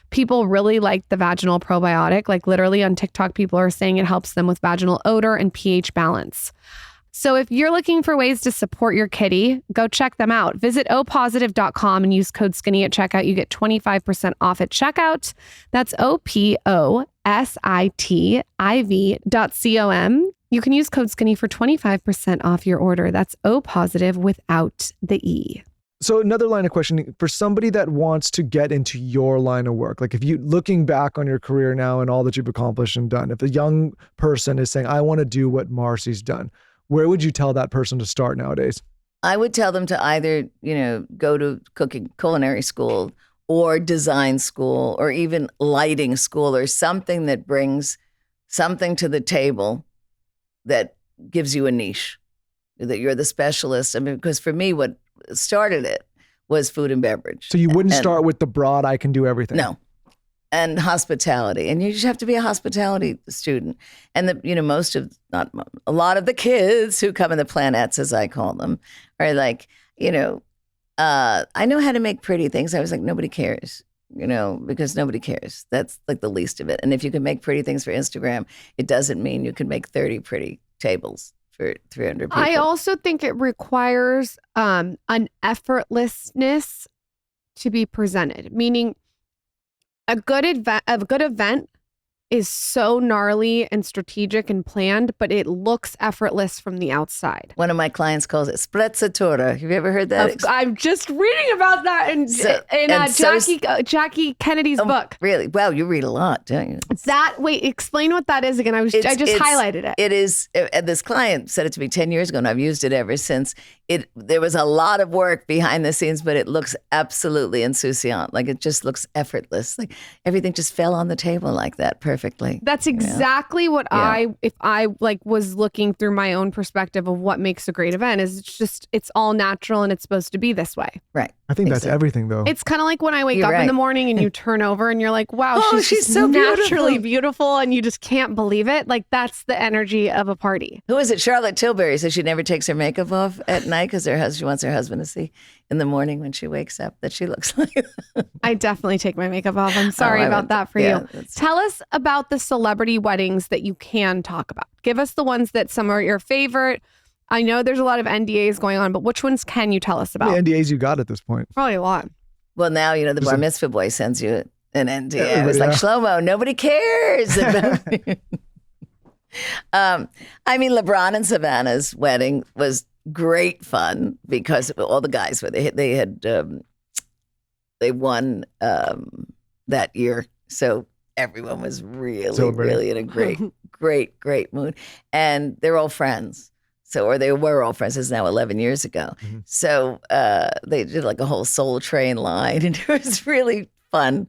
People really like the vaginal probiotic. Like literally on TikTok, people are saying it helps them with vaginal odor and pH balance. So if you're looking for ways to support your kitty, go check them out. Visit opositive.com and use code skinny at checkout. You get 25% off at checkout. That's OPOSITIV.com. You can use code skinny for 25% off your order. That's O positive without the E. So another line of questioning for somebody that wants to get into your line of work, like if you looking back on your career now and all that you've accomplished and done, if a young person is saying, I want to do what Marcy's done, where would you tell that person to start nowadays? I would tell them to either, go to culinary school or design school or even lighting school or something that brings something to the table that gives you a niche, that you're the specialist. I mean, because for me, what started it was food and beverage. So you wouldn't start with the broad, I can do everything. No. And hospitality. And you just have to be a hospitality student. And not a lot of the kids who come in the planettes, as I call them, are like, I know how to make pretty things. I was like, nobody cares, because nobody cares. That's like the least of it. And if you can make pretty things for Instagram, it doesn't mean you can make 30 pretty tables for 300 people. I also think it requires an effortlessness to be presented, meaning a good event is so gnarly and strategic and planned, but it looks effortless from the outside. One of my clients calls it sprezzatura. Have you ever heard that? I'm just reading about that in Jackie Kennedy's book. Really? Wow, you read a lot, don't you? Wait, explain what that is again. I just highlighted it. It is, and this client said it to me 10 years ago, and I've used it ever since. there was a lot of work behind the scenes, but it looks absolutely insouciant. Like it just looks effortless. Like everything just fell on the table like that perfectly. That's exactly what if I like was looking through my own perspective of what makes a great event is it's all natural and it's supposed to be this way. Right. I think that's everything though. It's kind of like when I wake up in the morning and you turn over and you're like, wow, she's so naturally beautiful and you just can't believe it. Like that's the energy of a party. Who is it? Charlotte Tilbury says she never takes her makeup off at night because she wants her husband to see in the morning when she wakes up that she looks like I definitely take my makeup off. I'm sorry about that for you. Tell us about the celebrity weddings that you can talk about. Give us the ones that some are your favorite. I know there's a lot of NDAs going on, but which ones can you tell us about? How many NDAs you got at this point? Probably a lot. Well, now, the bar mitzvah boy sends you an NDA. It's like, Shlomo, nobody cares. I mean, LeBron and Savannah's wedding was great fun because all the guys were they won that year, so everyone was really in a great mood, and they're all friends. Or they were all friends. It's now 11 years ago. Mm-hmm. So they did like a whole Soul Train line, and it was really fun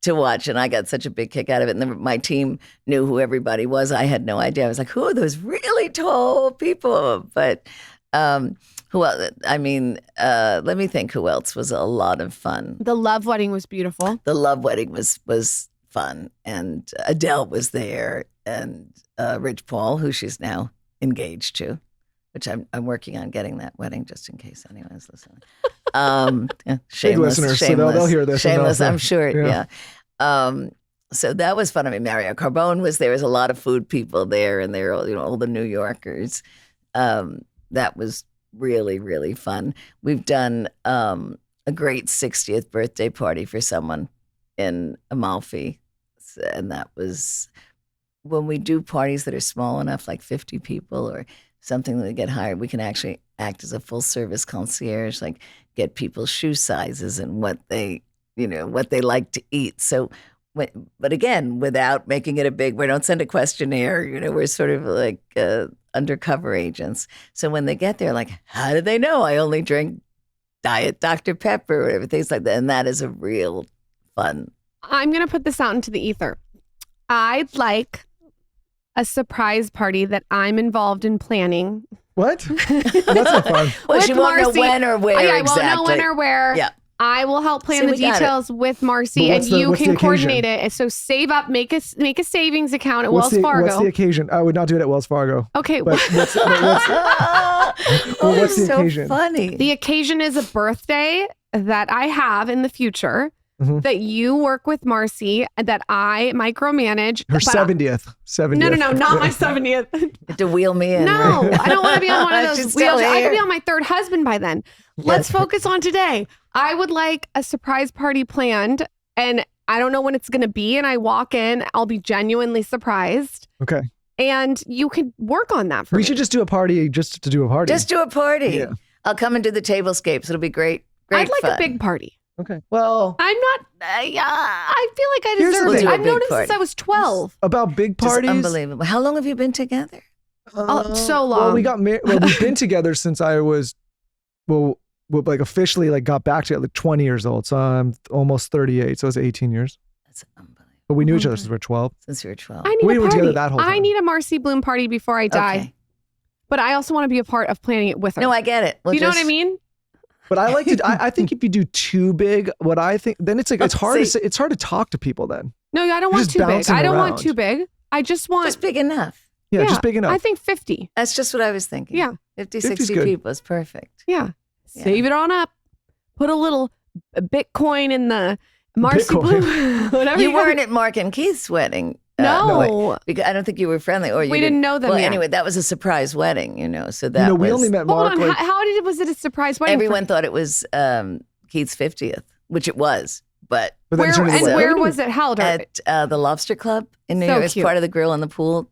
to watch, and I got such a big kick out of it. And then my team knew who everybody was. I had no idea. I was like, who are those really tall people? But who else? I mean, let me think who else was a lot of fun. The Love Wedding was beautiful. The Love Wedding was fun. And Adele was there, and Rich Paul, who she's now engaged to, which I'm working on getting that wedding just in case anyone's listening. Shameless listeners, so they'll hear this. Shameless, I'm sure. Yeah. So that was fun. I mean, Mario Carbone was there. There was a lot of food people there, and they're all the New Yorkers. That was really, really fun. We've done a great 60th birthday party for someone in Amalfi, and that was when we do parties that are small enough, like 50 people or something that get hired, we can actually act as a full service concierge, like get people's shoe sizes and what they like to eat. So, but again, without making it we don't send a questionnaire, we're sort of like undercover agents. So when they get there, like, how do they know I only drink Diet Dr. Pepper or whatever, things like that. And that is a real fun. I'm going to put this out into the ether. I'd like a surprise party that I'm involved in planning. What? That's not fun. Well, she won't know when or where exactly. I won't know when or where. Yeah. I will help plan the details with Marcy, and you can coordinate it. So save up, make a savings account at Wells Fargo. What's the occasion? I would not do it at Wells Fargo. Okay. But what's the occasion? Funny. The occasion is a birthday that I have in the future. Mm-hmm. That you work with Marcy, that I micromanage. Her 70th. No, not my 70th. To wheel me in. No, right? I don't want to be on one of those wheels. I could be on my third husband by then. Let's focus on today. I would like a surprise party planned, and I don't know when it's going to be. And I walk in, I'll be genuinely surprised. Okay. And you could work on that for me. We should just do a party just to do a party. Just do a party. Yeah. I'll come and do the tablescapes. It'll be great. I'd like fun. a big party. Okay. Well, I'm not. I feel like I deserve it. I've known him since I was 12. About big parties, just unbelievable. How long have you been together? So long. Well, we got married. Well, we've been together since I was, like officially like got back together like 20 years old. So I'm almost 38. So it's 18 years. That's unbelievable. But we knew each other since we were 12. Since you were 12. I need we a were party. Together that whole time. I need a Marcy Blum party before I die. Okay. But I also want to be a part of planning it with her. No, I get it. Do you know what I mean? But I like to. I think if you do too big, what I think then it's like it's hard to say. It's hard to talk to people then. No, I don't want too big. I don't want too big. I just want just big enough. Yeah, just big enough. I think 50. That's just what I was thinking. Yeah, 50, 60 people is perfect. Yeah, save it on up. Put a little Bitcoin in the Marcy Blum. Whatever. You weren't at Mark and Keith's wedding. No, because I don't think you were friendly, or we didn't know them. Well, yet. Anyway, that was a surprise wedding, So that we only met Mark. Hold on, how was it a surprise wedding? Everyone thought it was Keith's 50th, which it was, but where was it held? At the Lobster Club in New York. It's part of the grill and the pool,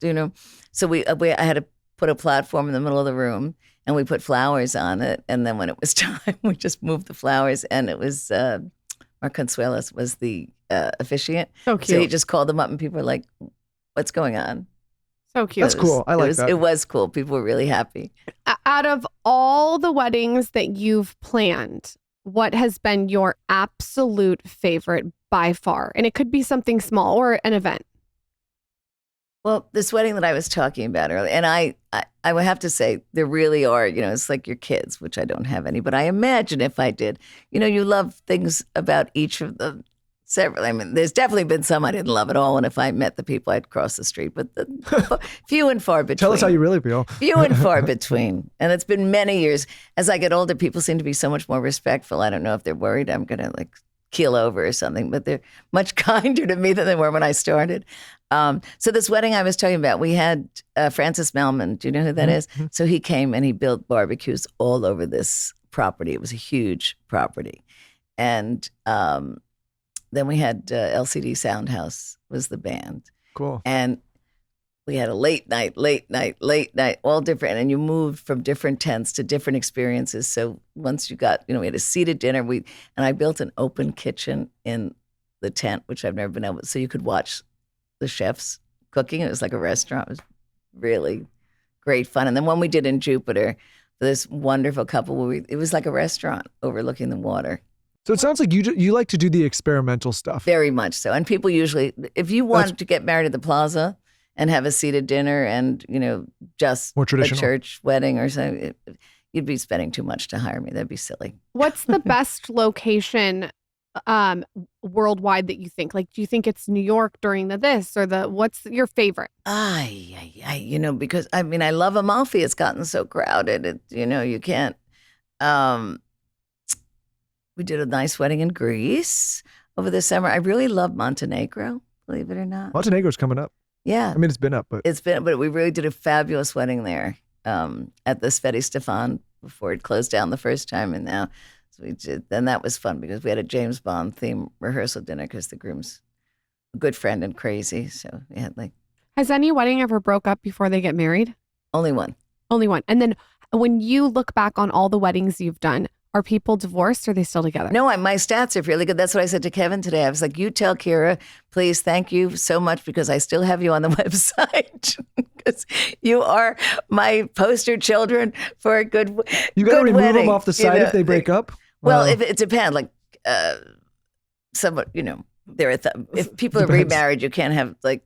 So I had to put a platform in the middle of the room, and we put flowers on it, and then when it was time, we just moved the flowers, and it was Mark Consuelos was the officiant. So cute. So he just called them up, and people were like, "What's going on?" So cute. That's cool. I like that. It was cool. People were really happy. Out of all the weddings that you've planned, what has been your absolute favorite by far? And it could be something small or an event. Well, this wedding that I was talking about earlier, and I would have to say there really are, it's like your kids, which I don't have any, but I imagine if I did, you love things about each of them. Several. I mean, there's definitely been some I didn't love at all, and if I met the people, I'd cross the street. But few and far between. Tell us how you really feel. Few and far between, and it's been many years. As I get older, people seem to be so much more respectful. I don't know if they're worried I'm going to keel over or something, but they're much kinder to me than they were when I started. So this wedding I was talking about, we had Francis Melman. Do you know who that is? So he came and he built barbecues all over this property. It was a huge property, and then we had LCD Soundhouse was the band. Cool. And we had a late night, all different. And you moved from different tents to different experiences. So once you got, we had a seated dinner. And I built an open kitchen in the tent, which I've never been able to, so you could watch the chefs cooking. It was like a restaurant. It was really great fun. And then one we did in Jupiter for this wonderful couple, it was like a restaurant overlooking the water. So it sounds like you like to do the experimental stuff. Very much so. And people usually, if you want to get married at the plaza and have a seated dinner and, just more a traditional church wedding or something, you'd be spending too much to hire me. That'd be silly. What's the best location worldwide that you think? Like, do you think it's New York during what's your favorite? Because I love Amalfi. It's gotten so crowded. You can't. We did a nice wedding in Greece over the summer. I really love Montenegro, believe it or not. Montenegro's coming up. Yeah. I mean, it's been up, but we really did a fabulous wedding there at the Sveti Stefan before it closed down the first time. And now we did, and that was fun because we had a James Bond theme rehearsal dinner because the groom's a good friend and crazy. So we had Has any wedding ever broke up before they get married? Only one. Only one. And then when you look back on all the weddings you've done, are people divorced or are they still together? No, my stats are really good. That's what I said to Kevin today. I was like, you tell Kira, please, thank you so much because I still have you on the website because you are my poster children for a good wedding. You got to remove them off the site if they break up? Well, if it depends. Somewhat, if people are remarried, you can't have like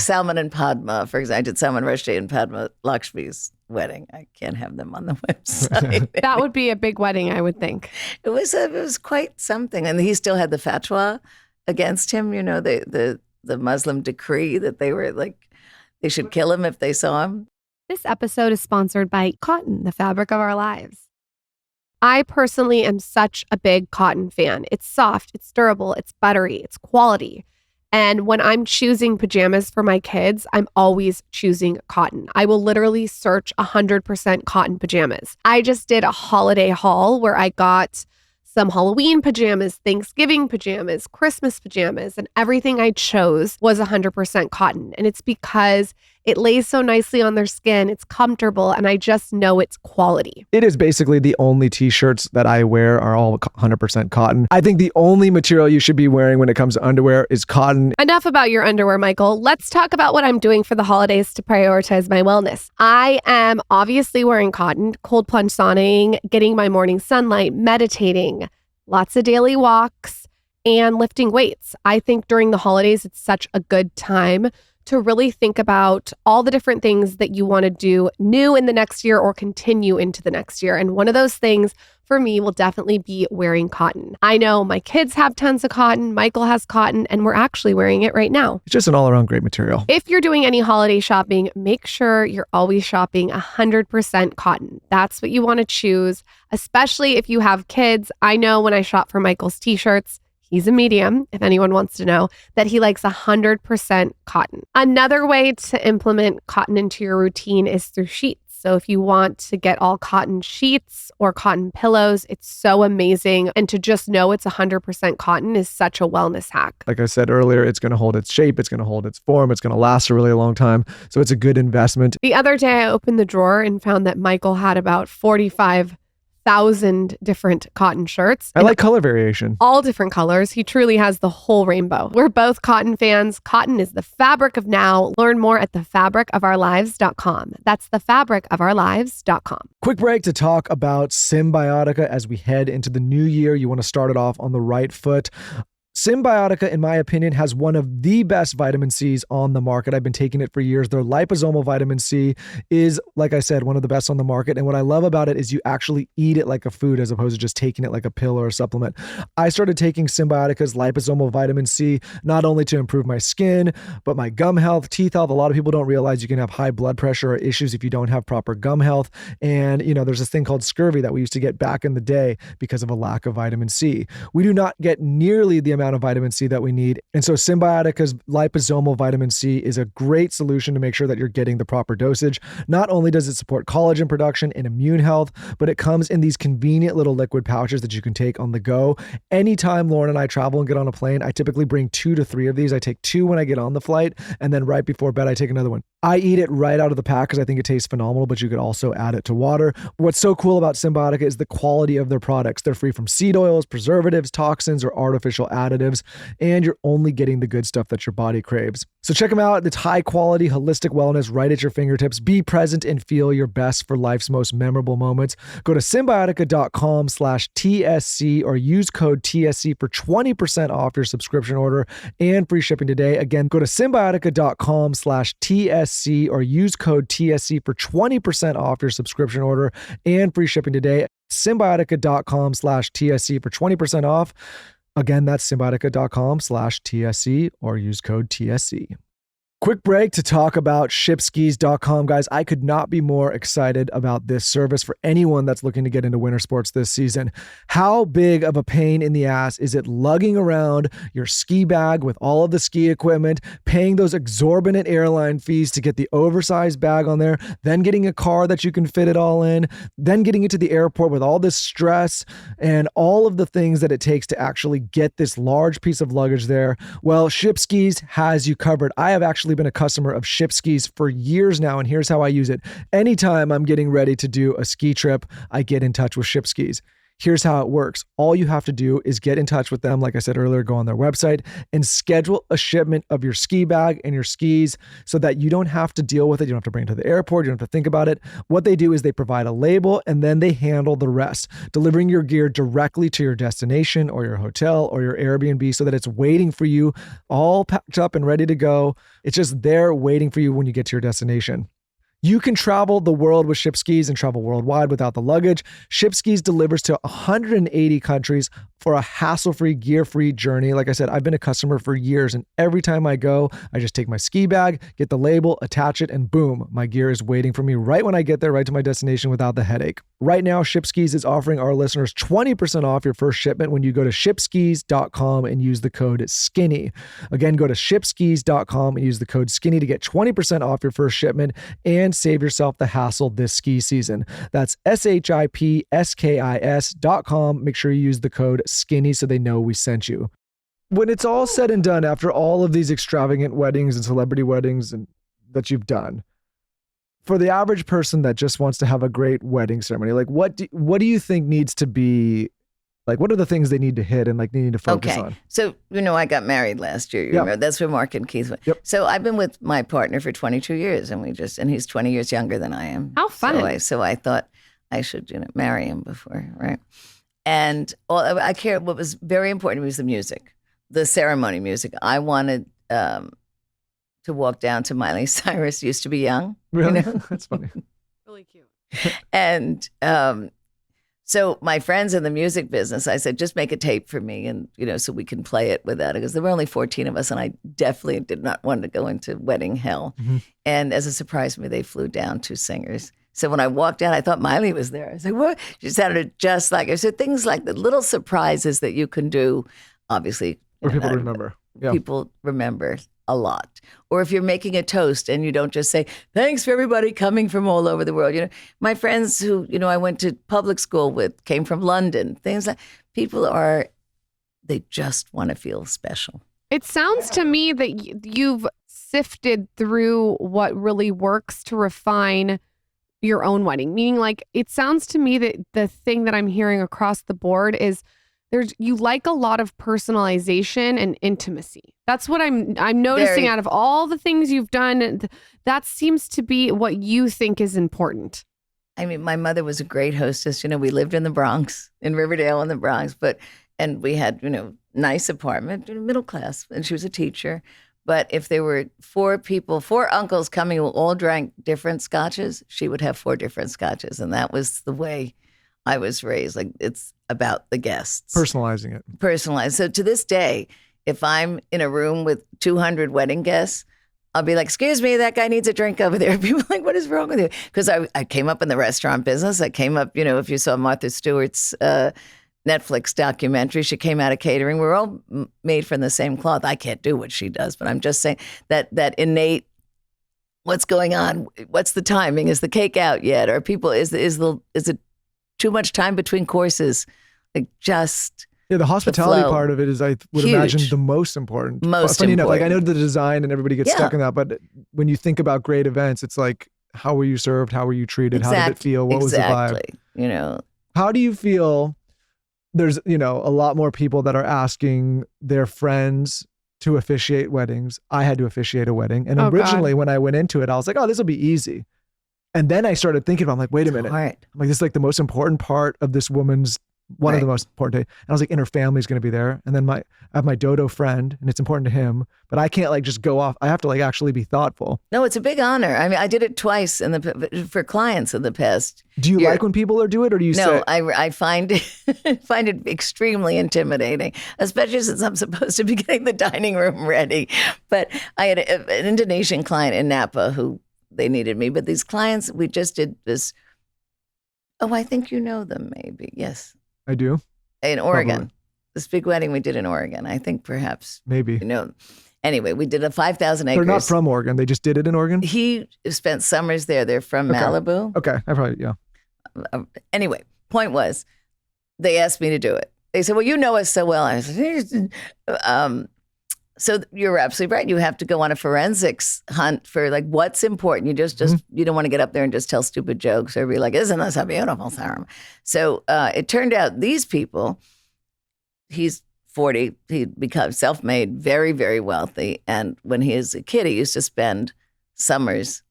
Salman and Padma, for example. I did Salman Rushdie and Padma Lakshmi's wedding. I can't have them on the website. That would be a big wedding, I would think. It was quite something, and he still had the fatwa against him. The Muslim decree that they should kill him if they saw him. This episode is sponsored by cotton, the fabric of our lives. I personally am such a big cotton fan. It's soft, it's durable, it's buttery, it's quality. And when I'm choosing pajamas for my kids, I'm always choosing cotton. I will literally search 100% cotton pajamas. I just did a holiday haul where I got some Halloween pajamas, Thanksgiving pajamas, Christmas pajamas, and everything I chose was 100% cotton. And it's because it lays so nicely on their skin, it's comfortable, and I just know it's quality. It is basically the only t-shirts that I wear are all 100% cotton. I think the only material you should be wearing when it comes to underwear is cotton. Enough about your underwear, Michael. Let's talk about what I'm doing for the holidays to prioritize my wellness. I am obviously wearing cotton, cold plunge sauning, getting my morning sunlight, meditating, lots of daily walks, and lifting weights. I think during the holidays, it's such a good time to really think about all the different things that you want to do new in the next year or continue into the next year. And one of those things for me will definitely be wearing cotton. I know my kids have tons of cotton, Michael has cotton, and we're actually wearing it right now. It's just an all-around great material. If you're doing any holiday shopping, make sure you're always shopping 100% cotton. That's what you want to choose, especially if you have kids. I know when I shop for Michael's t-shirts, he's a medium, if anyone wants to know, that he likes 100% cotton. Another way to implement cotton into your routine is through sheets. So if you want to get all cotton sheets or cotton pillows, it's so amazing. And to just know it's 100% cotton is such a wellness hack. Like I said earlier, it's going to hold its shape, it's going to hold its form, it's going to last a really long time. So it's a good investment. The other day I opened the drawer and found that Michael had about 45 1,000 different cotton shirts. I like color variation. All different colors. He truly has the whole rainbow. We're both cotton fans. Cotton is the fabric of now. Learn more at thefabricofourlives.com. That's thefabricofourlives.com. Quick break to talk about Symbiotica as we head into the new year. You want to start it off on the right foot. Symbiotica, in my opinion, has one of the best vitamin C's on the market. I've been taking it for years. Their liposomal vitamin C is, like I said, one of the best on the market. And what I love about it is you actually eat it like a food as opposed to just taking it like a pill or a supplement. I started taking Symbiotica's liposomal vitamin C, not only to improve my skin, but my gum health, teeth health. A lot of people don't realize you can have high blood pressure or issues if you don't have proper gum health. And, there's this thing called scurvy that we used to get back in the day because of a lack of vitamin C. We do not get nearly the amount of vitamin C that we need. And so Symbiotica's liposomal vitamin C is a great solution to make sure that you're getting the proper dosage. Not only does it support collagen production and immune health, but it comes in these convenient little liquid pouches that you can take on the go. Anytime Lauren and I travel and get on a plane, I typically bring 2 to 3 of these. I take 2 when I get on the flight, and then right before bed, I take another one. I eat it right out of the pack because I think it tastes phenomenal, but you could also add it to water. What's so cool about Symbiotica is the quality of their products. They're free from seed oils, preservatives, toxins, or artificial additives, and you're only getting the good stuff that your body craves. So check them out. It's high quality, holistic wellness right at your fingertips. Be present and feel your best for life's most memorable moments. Go to Symbiotica.com/TSC or use code TSC for 20% off your subscription order and free shipping today. Again, go to Symbiotica.com/TSC or use code TSC for 20% off your subscription order and free shipping today. Symbiotica.com/TSC for 20% off. Again, that's Symbiotica.com/TSC or use code TSC. Quick break to talk about ShipSkis.com. Guys, I could not be more excited about this service for anyone that's looking to get into winter sports this season. How big of a pain in the ass is it lugging around your ski bag with all of the ski equipment, paying those exorbitant airline fees to get the oversized bag on there, then getting a car that you can fit it all in, then getting it to the airport with all this stress and all of the things that it takes to actually get this large piece of luggage there? Well, ShipSkis has you covered. I have actually been a customer of ShipSkis for years now, and here's how I use it. Anytime I'm getting ready to do a ski trip, I get in touch with ShipSkis. Here's how it works. All you have to do is get in touch with them. Like I said earlier, go on their website and schedule a shipment of your ski bag and your skis so that you don't have to deal with it. You don't have to bring it to the airport. You don't have to think about it. What they do is they provide a label and then they handle the rest, delivering your gear directly to your destination or your hotel or your Airbnb so that it's waiting for you all packed up and ready to go. It's just there waiting for you when you get to your destination. You can travel the world with ShipSkis and travel worldwide without the luggage. ShipSkis delivers to 180 countries for a hassle-free, gear-free journey. Like I said, I've been a customer for years, and every time I go, I just take my ski bag, get the label, attach it, and boom, my gear is waiting for me right when I get there, right to my destination without the headache. Right now, ShipSkis is offering our listeners 20% off your first shipment when you go to ShipSkis.com and use the code SKINNY. Again, go to ShipSkis.com and use the code SKINNY to get 20% off your first shipment and save yourself the hassle this ski season. That's ShipSkis.com. Make sure you use the code SKINNY so they know we sent you. When it's all said and done, after all of these extravagant weddings and celebrity weddings and that you've done, for the average person that just wants to have a great wedding ceremony, like what do you think needs to be, like what are the things they need to hit and like they need to focus on? So, I got married last year. You remember? That's where Mark and Keith went. Yep. So I've been with my partner for 22 years and he's 20 years younger than I am. How fun. So I thought I should, marry him before, right? And what was very important was the music, the ceremony music. I wanted to walk down to Miley Cyrus, Used to Be Young. Really? That's funny. Really cute. And so my friends in the music business, I said, just make a tape for me and, so we can play it without it. Because there were only 14 of us and I definitely did not want to go into wedding hell. Mm-hmm. And as a surprise to me, they flew down 2 singers. So when I walked out, I thought Miley was there. I said, what? She sounded just like her. So things like the little surprises that you can do, obviously. Or people remember. Yeah. People remember a lot. Or if you're making a toast and you don't just say, thanks for everybody coming from all over the world. My friends who, I went to public school with came from London. Things like they just want to feel special. It sounds to me that you've sifted through what really works to refine your own wedding? Meaning, like, it sounds to me that the thing that I'm hearing across the board is you like a lot of personalization and intimacy. That's what I'm noticing out of all the things you've done. That seems to be what you think is important. I mean, my mother was a great hostess. You know, we lived in the Bronx, in Riverdale in the Bronx, and we had, you know, nice apartment, middle class, and she was a teacher. But if there were 4 uncles coming who all drank different scotches, she would have 4 different scotches. And that was the way I was raised. Like, it's about the guests. Personalizing it. Personalized. So to this day, if I'm in a room with 200 wedding guests, I'll be like, excuse me, that guy needs a drink over there. People are like, what is wrong with you? Because I came up in the restaurant business. I came up, you know, if you saw Martha Stewart's Netflix documentary, she came out of catering. We're all made from the same cloth. I can't do what she does, but I'm just saying that innate, what's going on? What's the timing? Is the cake out yet? Or people, is it too much time between courses? Like, just... Yeah, the hospitality part of it is, I would imagine, the most important. Funny enough, like, I know the design and everybody gets stuck in that, but when you think about great events, it's like, how were you served? How were you treated? How did it feel? What was the vibe? You know, how do you feel? There's, you know, a lot more people that are asking their friends to officiate weddings. I had to officiate a wedding, and originally when I went into it, I was like, oh, this will be easy. And then I started thinking about, I'm like, wait a minute. I'm like, this is like the most important part of this woman's, one of the most important days. And I was like, and her family's going to be there. And then I have my dodo friend, and it's important to him, but I can't like just go off. I have to like actually be thoughtful. No, it's a big honor. I mean, I did it twice for clients in the past. Do you like when people do it, or do you say? No, I find it extremely intimidating, especially since I'm supposed to be getting the dining room ready. But I had an Indonesian client in Napa who they needed me. But these clients, we just did this. Oh, I think you know them, maybe. Yes. I do. In Oregon. Probably. This big wedding we did in Oregon. I think perhaps. Maybe. You know. Anyway, we did a 5,000 acres. They're not from Oregon. They just did it in Oregon? He spent summers there. They're from Malibu. Okay. I probably, yeah. Anyway, point was, they asked me to do it. They said, well, you know us so well. I said, so you're absolutely right. You have to go on a forensics hunt for like what's important. You just you don't want to get up there and just tell stupid jokes or be like, isn't this a beautiful ceremony? So it turned out these people, he's 40, he becomes self-made, very, very wealthy. And when he was a kid, he used to spend summers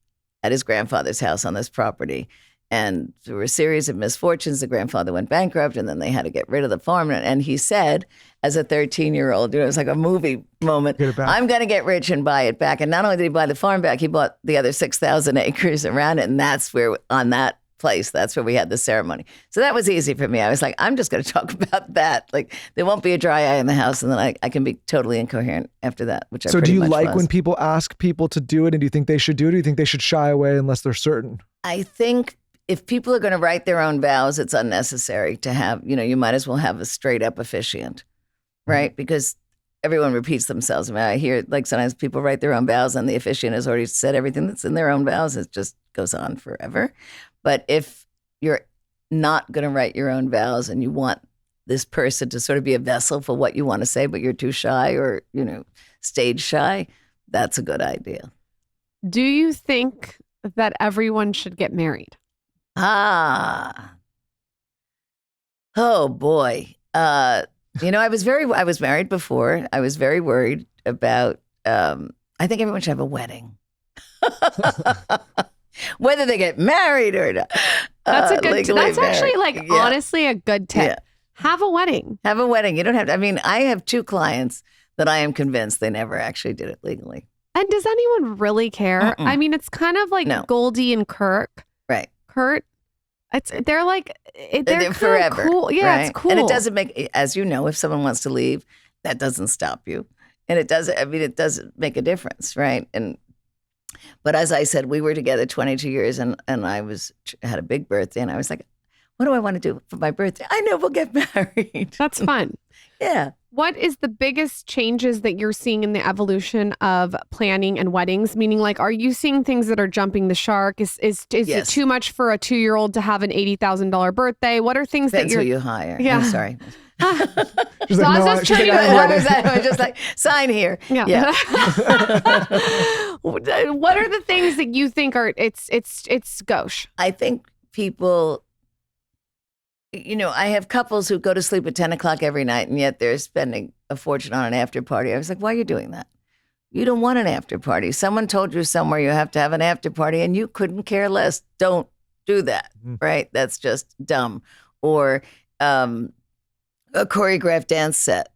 at his grandfather's house on this property. And there were a series of misfortunes. The grandfather went bankrupt, and then they had to get rid of the farm. And he said, as a 13-year-old, it was like a movie moment, I'm going to get rich and buy it back. And not only did he buy the farm back, he bought the other 6,000 acres around it. And that's where, on that place, that's where we had the ceremony. So that was easy for me. I was like, I'm just going to talk about that. Like, there won't be a dry eye in the house, and then I can be totally incoherent after that, which I So do you like was. when people ask people to do it, and do you think they should do it, or do you think they should shy away unless they're certain? I think if people are going to write their own vows, it's unnecessary to have, you know, you might as well have a straight up officiant, right? Because everyone repeats themselves. I mean, I hear like sometimes people write their own vows and the officiant has already said everything that's in their own vows. It just goes on forever. But if you're not going to write your own vows and you want this person to sort of be a vessel for what you want to say, but you're too shy or, you know, stage shy, that's a good idea. Do you think that everyone should get married? Oh boy. You know, I was married before. I was very worried about, I think everyone should have a wedding. Whether they get married or not. That's a good, that's actually like honestly a good tip. Yeah. Have a wedding. Have a wedding. You don't have to, I mean, I have 2 clients that I am convinced they never actually did it legally. And does anyone really care? I mean, it's kind of like Goldie and Kirk. Right. Kurt, they're like, they're forever. Cool. Yeah, right? it's cool. And it doesn't make, as you know, if someone wants to leave, that doesn't stop you. And it doesn't, I mean, it doesn't make a difference, right? But as I said, we were together 22 years and I had a big birthday and I was like, what do I want to do for my birthday? I know we'll get married. That's fun. Yeah. What is the biggest changes that you're seeing in the evolution of planning and weddings? Meaning, like, are you seeing things that are jumping the shark? Is it too much for a 2-year-old to have an $80,000 birthday? What are things Depends that who you hire. Yeah. I'm sorry. She's like, no, I was just like, sign here. Yeah. What are the things that you think are it's gauche? I think people, I have couples who go to sleep at 10 o'clock every night, and yet they're spending a fortune on an after party. I was like, why are you doing that? You don't want an after party. Someone told you somewhere you have to have an after party, and you couldn't care less. Don't do that, right? That's just dumb. Or a choreographed dance set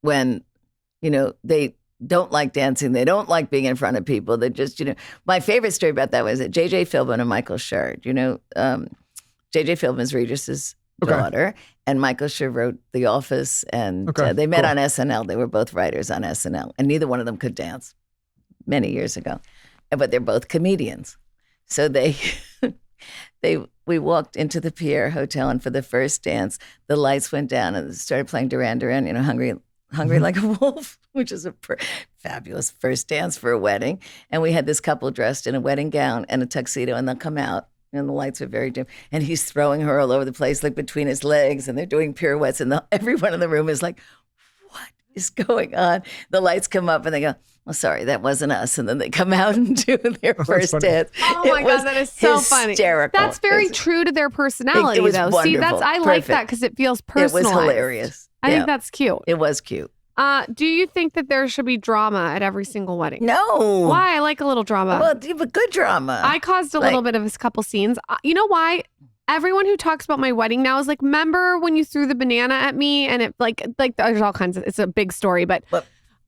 when, they don't like dancing. They don't like being in front of people. They just, my favorite story about that was that J.J. Philbin and Michael Schur. J.J. Philbin is Regis's daughter, and Michael Schur wrote The Office, and they met on SNL. They were both writers on SNL, and neither one of them could dance many years ago. But they're both comedians. So we walked into the Pierre Hotel, and for the first dance, the lights went down and started playing Duran Duran, Hungry Like a Wolf, which is a fabulous first dance for a wedding. And we had this couple dressed in a wedding gown and a tuxedo, and they'll come out, and the lights are very dim. And he's throwing her all over the place, like between his legs, and they're doing pirouettes. And everyone in the room is like, what is going on? The lights come up, and they go, well, sorry, that wasn't us. And then they come out and do their first dance. Oh my God, that is so funny. That's very true to their personality, though. Wonderful. See, I like that because it feels personalized. It was hilarious. I think that's cute. It was cute. Do you think that there should be drama at every single wedding? No. Why? I like a little drama. Well, you have a good drama. I caused a little bit of a couple scenes. You know why? Everyone who talks about my wedding now is like, remember when you threw the banana at me? And it like there's all kinds of, it's a big story, but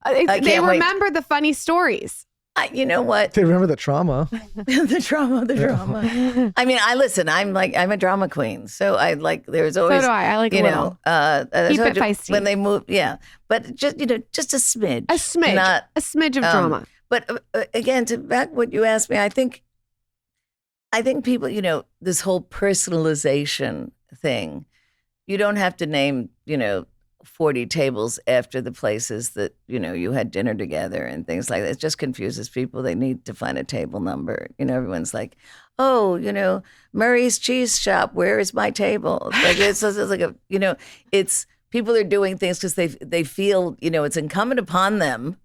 they remember the funny stories. You know what? They remember the trauma. the drama. I mean, I'm a drama queen. So there's always. So do I. I like, keep it feisty. When they move, yeah. But just a smidge. A smidge. Not, a smidge of drama. But again, to back what you asked me, I think people, this whole personalization thing, you don't have to name, 40 tables after the places that, you had dinner together and things like that. It just confuses people. They need to find a table number. Everyone's like, oh, Murray's Cheese Shop, where is my table? Like it's like it's people are doing things because they feel, it's incumbent upon them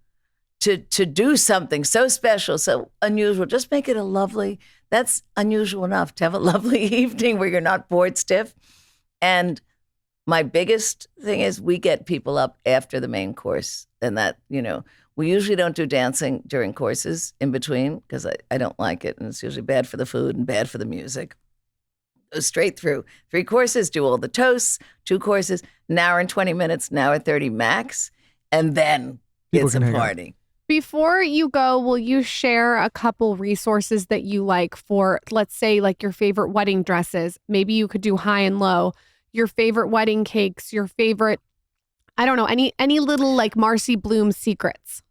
to do something so special, so unusual. Just make it that's unusual enough to have a lovely evening where you're not bored stiff. And my biggest thing is we get people up after the main course, and that, we usually don't do dancing during courses in between because I don't like it, and it's usually bad for the food and bad for the music. Go straight through 3 courses, do all the toasts, 2 courses, an hour and 20 minutes, an hour and 30 max, and then it's a party. Before you go, will you share a couple resources that you like for, let's say, like your favorite wedding dresses? Maybe you could do high and low. Your favorite wedding cakes, your favorite, I don't know, any little like Marcy Blum secrets.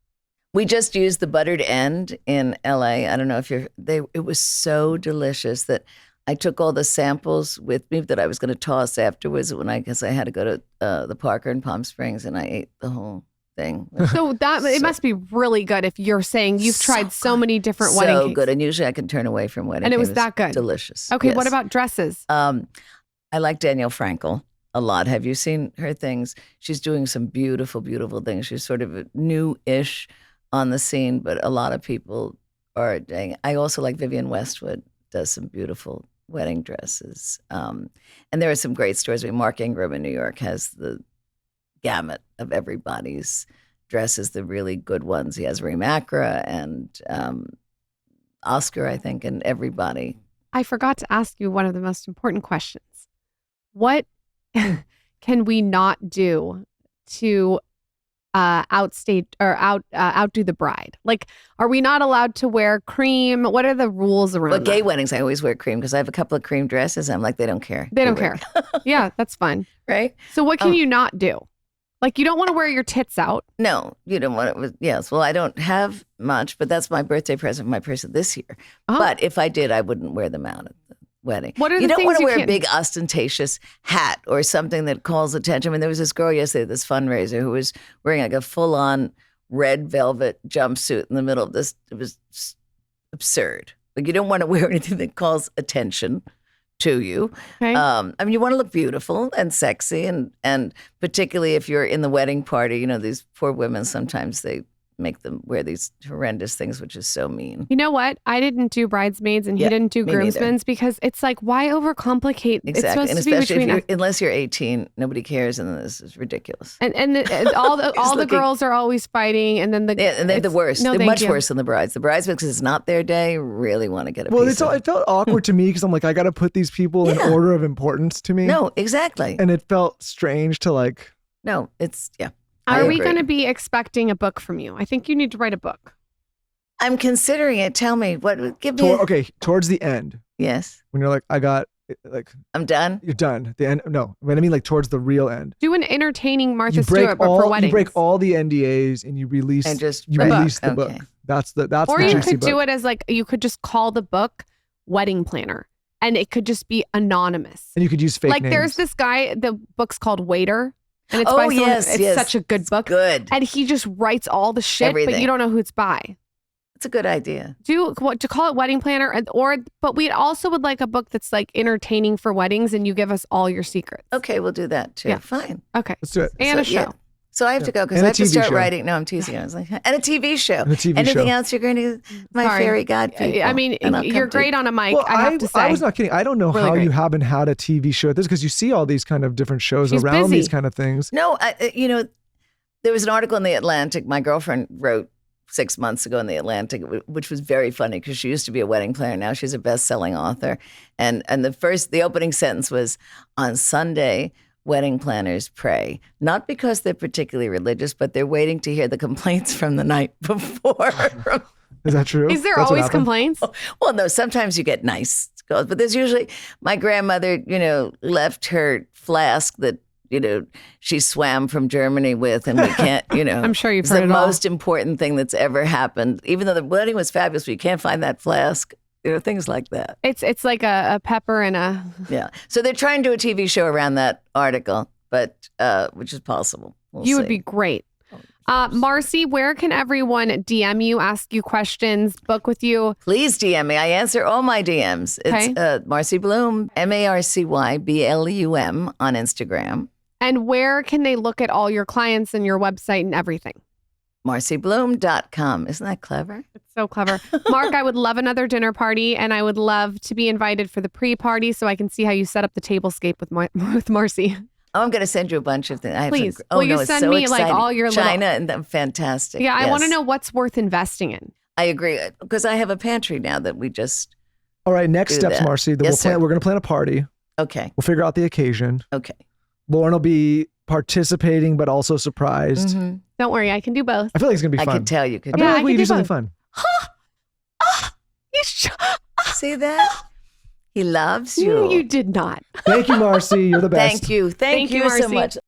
We just used the buttered end in LA. I don't know if it was so delicious that I took all the samples with me that I was going to toss afterwards because I had to go to the Parker in Palm Springs, and I ate the whole thing. So it must be really good if you're saying you've tried so many different wedding cakes. So good. And usually I can turn away from wedding cakes. And it was cakes. that good? Delicious. Okay, yes. What about dresses? I like Danielle Frankel a lot. Have you seen her things? She's doing some beautiful, beautiful things. She's sort of new-ish on the scene, but a lot of people are doing. I also like Vivienne Westwood, does some beautiful wedding dresses. And there are some great stores. Mark Ingram in New York has the gamut of everybody's dresses, the really good ones. He has Ray Macra and Oscar, I think, and everybody. I forgot to ask you one of the most important questions. What can we not do to outstage or outdo the bride? Like, are we not allowed to wear cream? What are the rules around gay weddings, I always wear cream because I have a couple of cream dresses. I'm like, they don't care. They don't care. Yeah, that's fine. Right? So what can you not do? Like, you don't want to wear your tits out. No, you don't want to. Yes. Well, I don't have much, but that's my birthday present for my person this year. Uh-huh. But if I did, I wouldn't wear them out at the wedding. What are you the don't things want to you wear can't... a big ostentatious hat or something that calls attention. I mean, there was this girl yesterday at this fundraiser who was wearing like a full-on red velvet jumpsuit in the middle of this. It was absurd. Like, you don't want to wear anything that calls attention to you. Okay. I mean, you want to look beautiful and sexy, and particularly if you're in the wedding party, these poor women, sometimes they make them wear these horrendous things, which is so mean. You know what? I didn't do bridesmaids and he Yeah, didn't do me neither. groomsmen's because it's like, why overcomplicate? Exactly. It's supposed And to be especially between us. unless you're 18, nobody cares, and this is ridiculous. And all the looking- girls are always fighting, and then Yeah, and they're the it's- worst. No, They're thank much you. worse than the brides. The bridesmaids, because it's not their day, really want to get a Well, piece of it felt awkward to me because I'm like, I got to put these people in Yeah. order of importance to me. No, exactly. And it felt strange to like, No, it's, yeah. I Are we agree. going to be expecting a book from you? I think you need to write a book. I'm considering it. Tell me, give me, okay, towards the end, yes, when you're like, I got, like, I'm done. you're done. At the end, no, when I mean like towards the real end. Do an entertaining Martha You break Stewart, but for all, weddings. you break all the NDAs and you release, And just you write- release the Okay. book. That's Or the you juicy could book. do it as like, you could just call the book Wedding Planner, and it could just be anonymous. And you could use fake Like names. there's this guy, the book's called Waiter, and it's Oh, by someone, yes, it's yes. such a good book. Good. And he just writes all the shit, but Everything. you don't know who it's by. It's a good idea. To call it Wedding Planner, but we also would like a book that's like entertaining for weddings, and you give us all your secrets. Okay, we'll do that too. Yeah. Fine. Okay. Let's do it. And a show. yeah. So I have to go because And I a have to TV start show. writing. No, I'm teasing. I was like, and a TV show. And a TV Anything show. else you're going to, my Sorry. fairy god people? I mean, And I'll you're come to great you. on a mic, Well, I have to say. I was not kidding. I don't know Really how you great. haven't had a TV show at this because you see all these kind of different shows She's around busy. these kind of things. No, there was an article in the Atlantic. My girlfriend wrote 6 months ago in the Atlantic, which was very funny because she used to be a wedding planner. Now she's a best-selling author. And the opening sentence was, on Sunday, wedding planners pray, not because they're particularly religious, but they're waiting to hear the complaints from the night before. Is that true? Is there That's what always happened? complaints? Well, no, sometimes you get nice calls, but there's usually, my grandmother, left her flask that, she swam from Germany with, and we can't, I'm sure you've it's heard the it all. most important thing that's ever happened. Even though the wedding was fabulous, but you can't find that flask, things like that. It's like a pepper and a. Yeah. So they're trying to do a TV show around that article, but which is possible. We'll You would see. be great. Marcy, where can everyone DM you, ask you questions, book with you? Please DM me. I answer all my DMs. It's Marcy Blum, MarcyBlum on Instagram. And where can they look at all your clients and your website and everything? MarcyBlum.com. Isn't that clever? It's so clever. Mark, I would love another dinner party, and I would love to be invited for the pre-party so I can see how you set up the tablescape with Marcy. Oh, I'm going to send you a bunch of things. I have Please. some, Will you it's send so me, like, exciting. all your little- China and fantastic. Yeah, I want to Yes. know what's worth investing in. I agree because I have a pantry now that we just. All right, next Do steps, that. Marcy. Yes, sir. We're going to plan a party. Okay. We'll figure out the occasion. Okay. Lauren will be participating, but also surprised. Mhm. Don't worry, I can do both. I feel like it's going to be I fun. can tell you could. I feel Yeah, like I we can can do do something both. fun. See that? He loves you. You did not. Thank you, Marcy. You're the best. Thank you. Thank Thank you, you so Marcy. much.